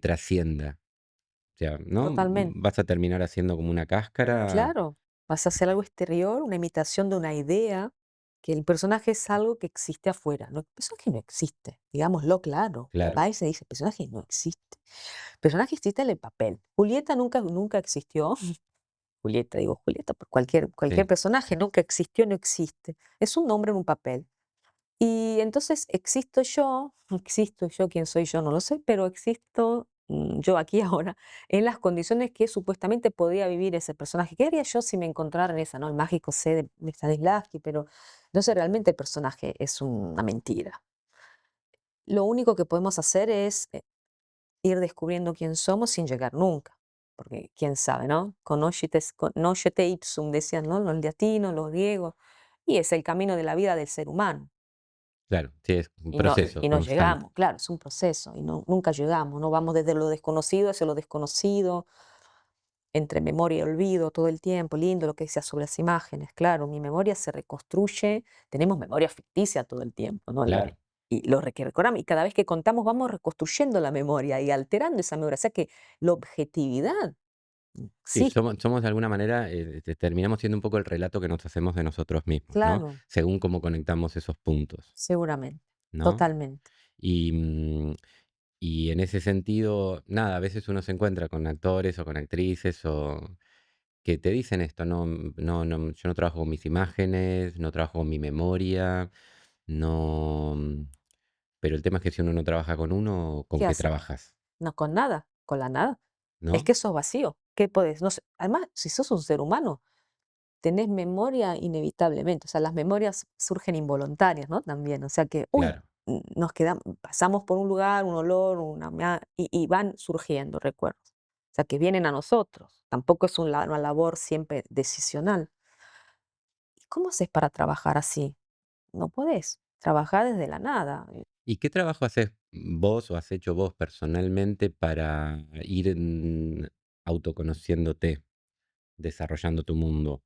trascienda. O sea, ¿no? Totalmente. Vas a terminar haciendo como una cáscara. Claro, vas a hacer algo exterior, una imitación de una idea, que el personaje es algo que existe afuera. No, el personaje no existe, digámoslo claro. Claro, Va y se dice, el personaje no existe. El personaje existe en el papel. Julieta nunca existió. Julieta, digo Julieta, por cualquier sí, personaje nunca existió, no existe. Es un nombre en un papel. Y entonces existo yo, quién soy yo, no lo sé, pero existo yo aquí ahora en las condiciones que supuestamente podía vivir ese personaje. ¿Qué haría yo si me encontrara en esa, no? El mágico C de Stanislavski, pero no sé, realmente el personaje es una mentira. Lo único que podemos hacer es ir descubriendo quién somos sin llegar nunca. Porque quién sabe, ¿no? Conoscete ipsum, decían, ¿no? Los latinos, los griegos. Y es el camino de la vida del ser humano. claro, sí, es un Y proceso no constante. llegamos, claro, es un proceso y nunca llegamos, no vamos desde lo desconocido hacia lo desconocido, entre memoria y olvido todo el tiempo, lindo lo que decía sobre las imágenes, claro, mi memoria se reconstruye, tenemos memoria ficticia todo el tiempo, ¿no? Claro. Y lo que recordamos, y cada vez que contamos vamos reconstruyendo la memoria y alterando esa memoria, o sea que la objetividad Sí, existe, somos de alguna manera, terminamos siendo un poco el relato que nos hacemos de nosotros mismos, ¿no? claro, Según cómo conectamos esos puntos, seguramente, ¿no? totalmente. Y, y en ese sentido, nada, a veces uno se encuentra con actores o con actrices o que te dicen esto, no, no, yo no trabajo con mis imágenes, no trabajo con mi memoria, no, pero el tema es que si uno no trabaja con uno, ¿con ¿Qué qué hace? trabajas? No, con nada, con la nada. Es ¿No? que sos vacío. ¿Qué podés? No sé, además, si sos un ser humano, tenés memoria inevitablemente. O sea, las memorias surgen involuntarias, ¿no? También. O sea que, uy, Claro, nos quedamos, pasamos por un lugar, un olor, y van surgiendo recuerdos. O sea, que vienen a nosotros. Tampoco es una labor siempre decisional. ¿Y cómo haces para trabajar así? No podés. Trabajar desde la nada. ¿y qué trabajo haces vos o has hecho vos personalmente para ir autoconociéndote, desarrollando tu mundo?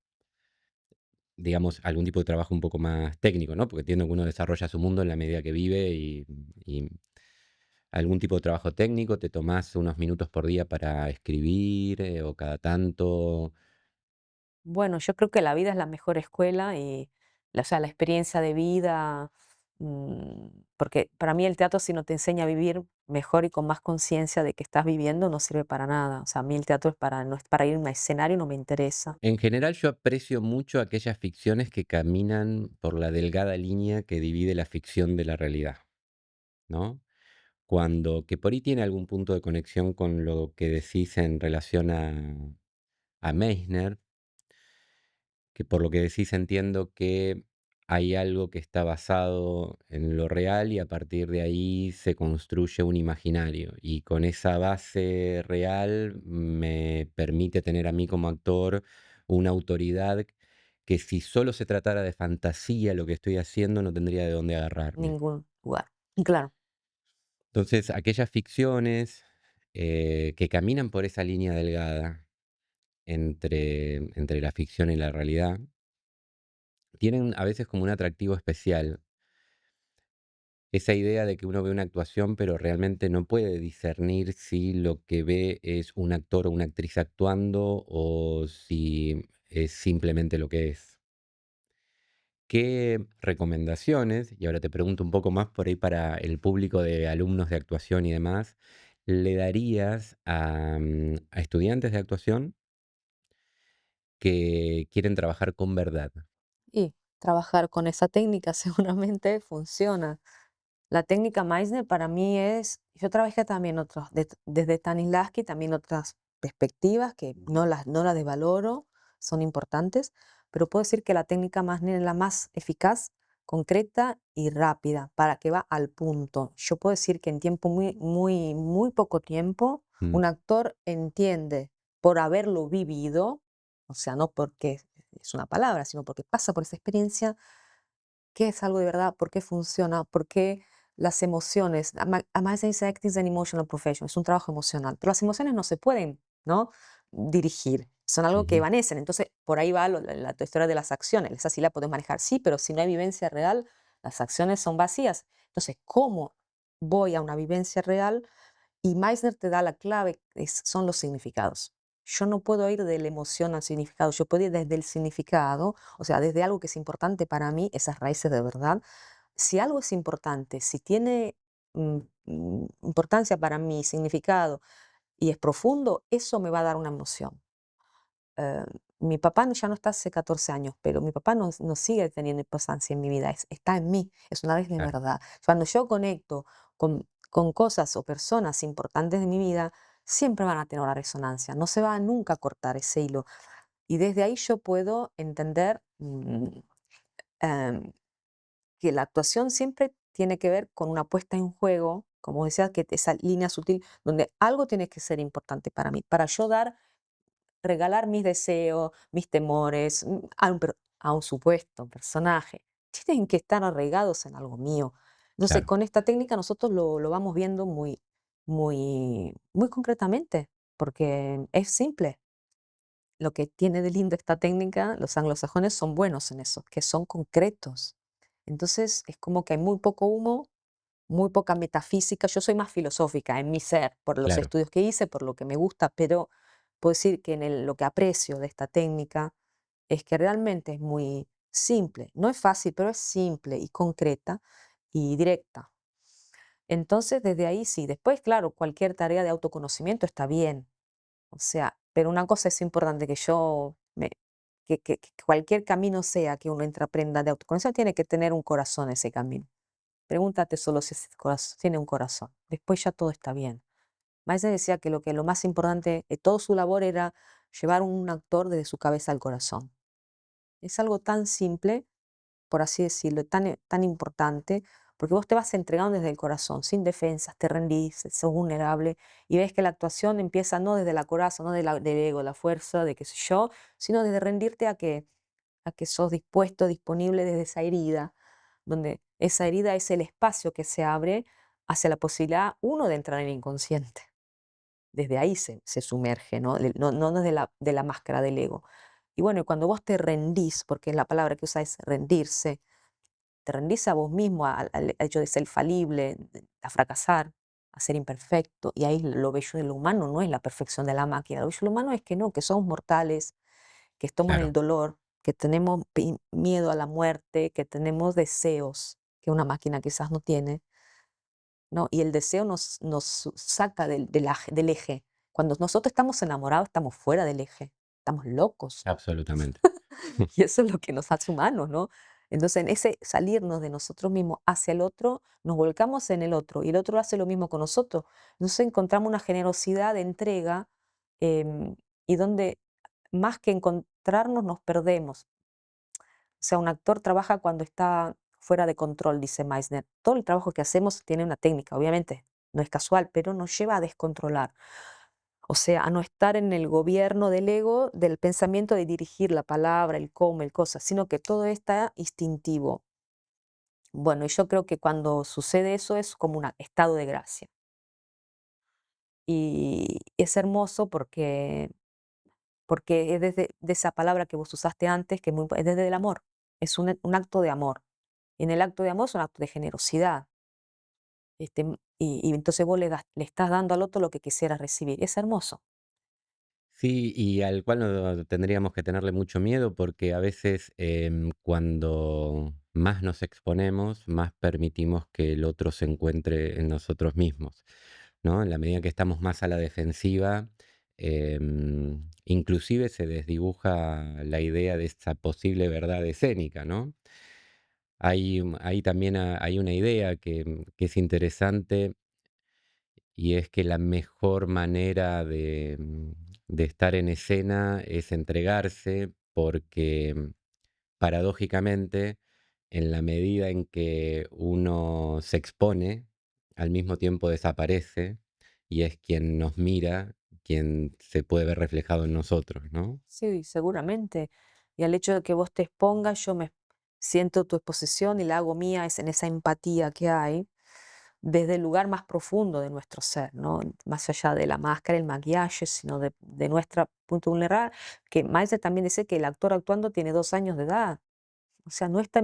Digamos, algún tipo de trabajo un poco más técnico, ¿no? Porque entiendo que uno desarrolla su mundo en la medida que vive y algún tipo de trabajo técnico, te tomás unos minutos por día para escribir o cada tanto. Bueno, yo creo que la vida es la mejor escuela y, o sea, la experiencia de vida, porque para mí el teatro si no te enseña a vivir mejor y con más conciencia de que estás viviendo no sirve para nada. O sea, a mí el teatro es para, no es para ir a un escenario, no me interesa. En general yo aprecio mucho aquellas ficciones que caminan por la delgada línea que divide la ficción de la realidad, ¿no? Cuando que por ahí tiene algún punto de conexión con lo que decís en relación a Meissner, que por lo que decís entiendo que hay algo que está basado en lo real y a partir de ahí se construye un imaginario. Y con esa base real me permite tener a mí como actor una autoridad que si solo se tratara de fantasía lo que estoy haciendo no tendría de dónde agarrarme. Ningún lugar. Claro, Entonces, aquellas ficciones que caminan por esa línea delgada entre la ficción y la realidad, tienen a veces como un atractivo especial. Esa idea de que uno ve una actuación, pero realmente no puede discernir si lo que ve es un actor o una actriz actuando o si es simplemente lo que es. ¿Qué recomendaciones, y ahora te pregunto un poco más por ahí para el público de alumnos de actuación y demás, le darías a estudiantes de actuación que quieren trabajar con verdad? y trabajar con esa técnica seguramente funciona. La técnica Meissner para mí es, yo trabajé también otros, desde Stanislavski, también otras perspectivas que no las desvaloro, son importantes, pero puedo decir que la técnica Meissner es la más eficaz, concreta y rápida, para que va al punto. Yo puedo decir que en tiempo muy poco tiempo, Mm, un actor entiende por haberlo vivido, o sea, no porque es una palabra, sino porque pasa por esa experiencia, qué es algo de verdad, por qué funciona, por qué las emociones. Además se dice acting is an emotional profession, es un trabajo emocional, pero las emociones no se pueden, ¿no? Dirigir, son algo que ujú, evanescen. Entonces, por ahí va la historia de las acciones. Esa sí la podés manejar, sí, pero si no hay vivencia real, las acciones son vacías. Entonces, ¿cómo voy a una vivencia real? Y Meissner te da la clave, son los significados. Yo no puedo ir de la emoción al significado, yo puedo ir desde el significado, o sea, desde algo que es importante para mí, esas raíces de verdad. Si algo es importante, si tiene importancia para mí, significado y es profundo, eso me va a dar una emoción. Eh, Mi papá ya no está hace 14 años, pero mi papá no sigue teniendo importancia en mi vida, está en mí, es una vez de claro, verdad. Cuando yo conecto con cosas o personas importantes de mi vida, siempre van a tener una resonancia, no se va nunca a cortar ese hilo. Y desde ahí yo puedo entender em, que la actuación siempre tiene que ver con una puesta en juego, como decía, que esa línea sutil, donde algo tiene que ser importante para mí, para yo regalar mis deseos, mis temores, a un supuesto personaje. Tienen que estar arraigados en algo mío. Entonces, claro, con esta técnica nosotros lo vamos viendo muy concretamente, porque es simple. Lo que tiene de lindo esta técnica, los anglosajones son buenos en eso, que son concretos. Entonces, es como que hay muy poco humo, muy poca metafísica. Yo soy más filosófica en mi ser, por los claro. estudios que hice, por lo que me gusta, pero puedo decir que lo que aprecio de esta técnica es que realmente es muy simple. No es fácil, pero es simple y concreta y directa. Entonces, desde ahí sí. Después, claro, cualquier tarea de autoconocimiento está bien. O sea, pero una cosa es importante que cualquier camino sea que uno entreprenda de autoconocimiento, tiene que tener un corazón ese camino. Pregúntate solo si ese corazón tiene un corazón. Después ya todo está bien. Maese decía que lo más importante de toda su labor era llevar un actor desde su cabeza al corazón. Es algo tan simple, por así decirlo, tan importante, porque vos te vas entregando desde el corazón, sin defensas, te rendís, sos vulnerable y ves que la actuación empieza no desde la coraza, no del ego, la fuerza, de qué sé yo, sino desde rendirte a que sos dispuesto, disponible desde esa herida, donde esa herida es el espacio que se abre hacia la posibilidad, uno, de entrar en el inconsciente. Desde ahí se sumerge, ¿no? No desde de la máscara del ego. Y bueno, y cuando vos te rendís, porque la palabra que usa es rendirse, te rendís a vos mismo, al hecho de ser falible, a fracasar, a ser imperfecto. Y ahí lo bello de lo humano no es la perfección de la máquina. Lo bello de lo humano es que no, que somos mortales, que estamos en el Claro, dolor, que tenemos miedo a la muerte, que tenemos deseos que una máquina quizás no tiene, ¿no? Y el deseo nos saca del eje. Cuando nosotros estamos enamorados, estamos fuera del eje, estamos locos. absolutamente. Y eso es lo que nos hace humanos, ¿no? Entonces, en ese salirnos de nosotros mismos hacia el otro, nos volcamos en el otro y el otro hace lo mismo con nosotros. Entonces, encontramos una generosidad de entrega y donde más que encontrarnos, nos perdemos. O sea, un actor trabaja cuando está fuera de control, dice Meisner. Todo el trabajo que hacemos tiene una técnica, obviamente, no es casual, pero nos lleva a descontrolar. O sea, a no estar en el gobierno del ego, del pensamiento de dirigir la palabra, el cómo, el cosa, sino que todo está instintivo. Bueno, y yo creo que cuando sucede eso es como un estado de gracia. Y es hermoso porque es desde de esa palabra que vos usaste antes, que es, es desde el amor. Es un acto de amor. Y en el acto de amor es un acto de generosidad. Y entonces vos le estás dando al otro lo que quisieras recibir. Es hermoso. Sí, y al cual no tendríamos que tenerle mucho miedo porque a veces cuando más nos exponemos, más permitimos que el otro se encuentre en nosotros mismos, ¿no? En la medida que estamos más a la defensiva, inclusive se desdibuja la idea de esa posible verdad escénica, ¿no? Hay también hay una idea que es interesante y es que la mejor manera de estar en escena es entregarse porque paradójicamente, en la medida en que uno se expone, al mismo tiempo desaparece y es quien nos mira, quien se puede ver reflejado en nosotros, ¿no? Sí, seguramente. Y al hecho de que vos te expongas, yo me siento tu exposición y la hago mía, es en esa empatía que hay desde el lugar más profundo de nuestro ser, ¿no? Más allá de la máscara, el maquillaje, sino de nuestra punto vulnerable, que Maese también dice que el actor actuando tiene 2 años de edad. O sea, nuestra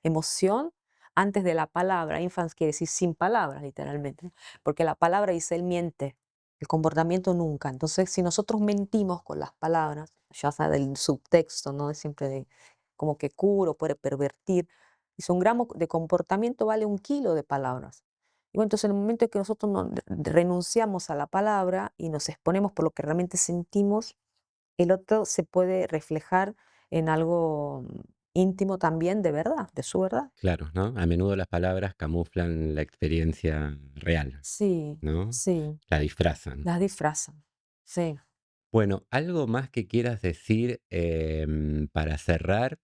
emoción antes de la palabra, infants quiere decir sin palabras, literalmente, ¿no? Porque la palabra dice él miente, el comportamiento nunca. Entonces, si nosotros mentimos con las palabras, ya sea del subtexto, ¿no? Es siempre de como que curo, puede pervertir. Dice, un gramo de comportamiento vale 1 kilo de palabras. Y bueno, entonces en el momento en que nosotros renunciamos a la palabra y nos exponemos por lo que realmente sentimos, el otro se puede reflejar en algo íntimo también de verdad, de su verdad. Claro, ¿no? A menudo las palabras camuflan la experiencia real, Sí, ¿no? sí, La disfrazan. las disfrazan. Sí. Bueno, ¿algo más que quieras decir, para cerrar?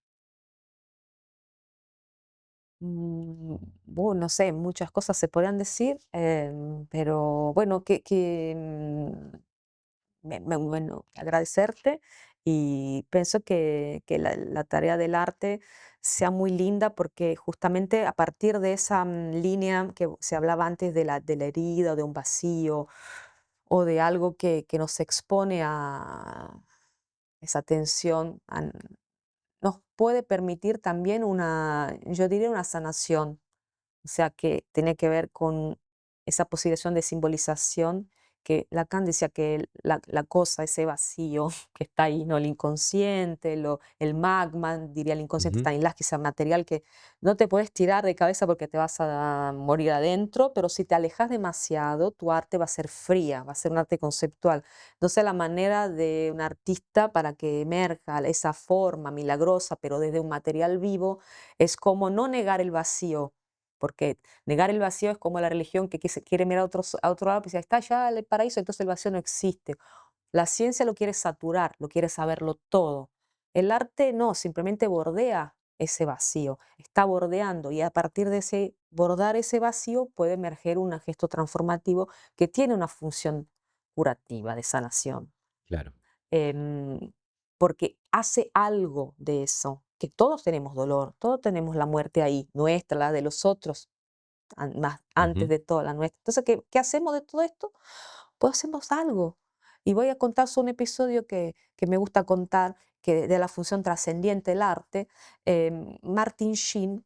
No sé, muchas cosas se podrían decir, pero bueno, bueno, agradecerte y pienso que la tarea del arte sea muy linda porque justamente a partir de esa línea que se hablaba antes de la herida o de un vacío o de algo que nos expone a esa tensión, nos puede permitir también yo diría una sanación. O sea, que tiene que ver con esa posición de simbolización que Lacan decía que la cosa, ese vacío que está ahí, ¿no? El inconsciente, el magma, diría el inconsciente Ujú, Stanislavski, ese material que no te puedes tirar de cabeza porque te vas a morir adentro, pero si te alejas demasiado, tu arte va a ser fría, va a ser un arte conceptual. Entonces, la manera de un artista para que emerja esa forma milagrosa, pero desde un material vivo, es como no negar el vacío, porque negar el vacío es como la religión que quiere mirar a otro lado, pues ya está ya el paraíso, entonces el vacío no existe. La ciencia lo quiere saturar, lo quiere saberlo todo. El arte no, simplemente bordea ese vacío, está bordeando y a partir de ese bordar ese vacío puede emerger un gesto transformativo que tiene una función curativa de sanación. claro. Em, Porque hace algo de eso, que todos tenemos dolor, todos tenemos la muerte ahí, nuestra, la de los otros, más antes Ujú. de todo la nuestra. Entonces, ¿qué hacemos de todo esto? Pues hacemos algo. Y voy a contar un episodio que me gusta contar, que de la función trascendiente del arte. Martin Sheen,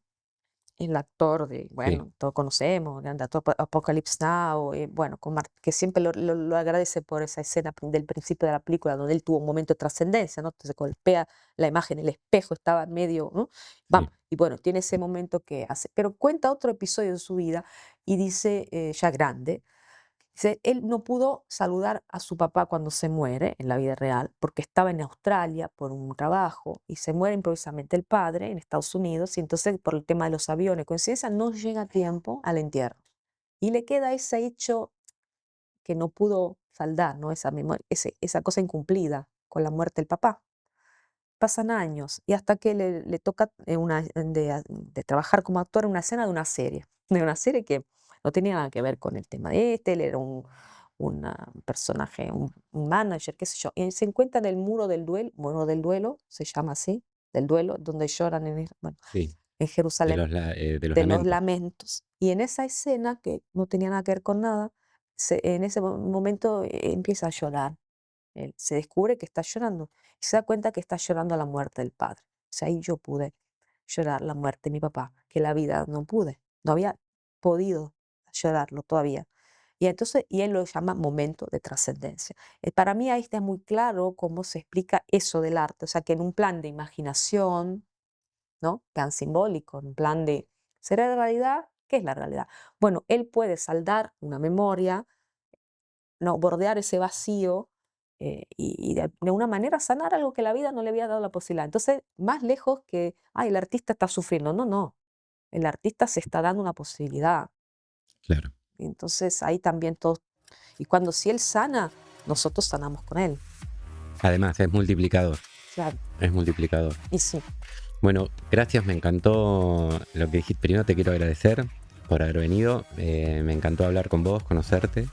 el actor de, Sí, bueno, todos conocemos, grande actor, Apocalypse Now, bueno, que siempre lo agradece por esa escena del principio de la película, donde él tuvo un momento de trascendencia, ¿no? Se golpea la imagen, el espejo estaba medio, ¿no? Vamos, sí. y bueno, tiene ese momento que hace, pero cuenta otro episodio de su vida y dice, ya grande, dice, él no pudo saludar a su papá cuando se muere en la vida real, porque estaba en Australia por un trabajo y se muere improvisamente el padre en Estados Unidos y entonces por el tema de los aviones, coincidencia, no llega a tiempo al entierro. Y le queda ese hecho que no pudo saldar, ¿no? Esa memoria, esa cosa incumplida con la muerte del papá. pasan años y hasta que le toca de trabajar como actor en una escena de una serie que no tenía nada que ver con el tema de él era un personaje, un manager, qué sé yo, y se encuentra en el muro del duelo, se llama así, del duelo, donde lloran bueno, Sí, en Jerusalén, de los de los lamentos. lamentos. Y en esa escena, que no tenía nada que ver con nada, en ese momento empieza a llorar. Él se descubre que está llorando y se da cuenta que está llorando la muerte del padre. O sea, ahí yo pude llorar la muerte de mi papá, que la vida no pude, no había podido llorarlo todavía. Y entonces, y él lo llama momento de trascendencia. Para mí ahí está muy claro cómo se explica eso del arte, o sea, que en un plan de imaginación, ¿no? Plan simbólico, en plan de, ¿será la realidad? ¿Qué es la realidad? Bueno, él puede saldar una memoria, no, bordear ese vacío y de una manera sanar algo que la vida no le había dado la posibilidad. Entonces, más lejos que, ay, el artista está sufriendo. No, no. El artista se está dando una posibilidad. Claro. Entonces, ahí también todo. Y cuando si él sana, nosotros sanamos con él. Además, es multiplicador, Claro. es multiplicador. Y sí. Bueno, gracias, me encantó lo que dijiste. Primero te quiero agradecer por haber venido. Me encantó hablar con vos, conocerte.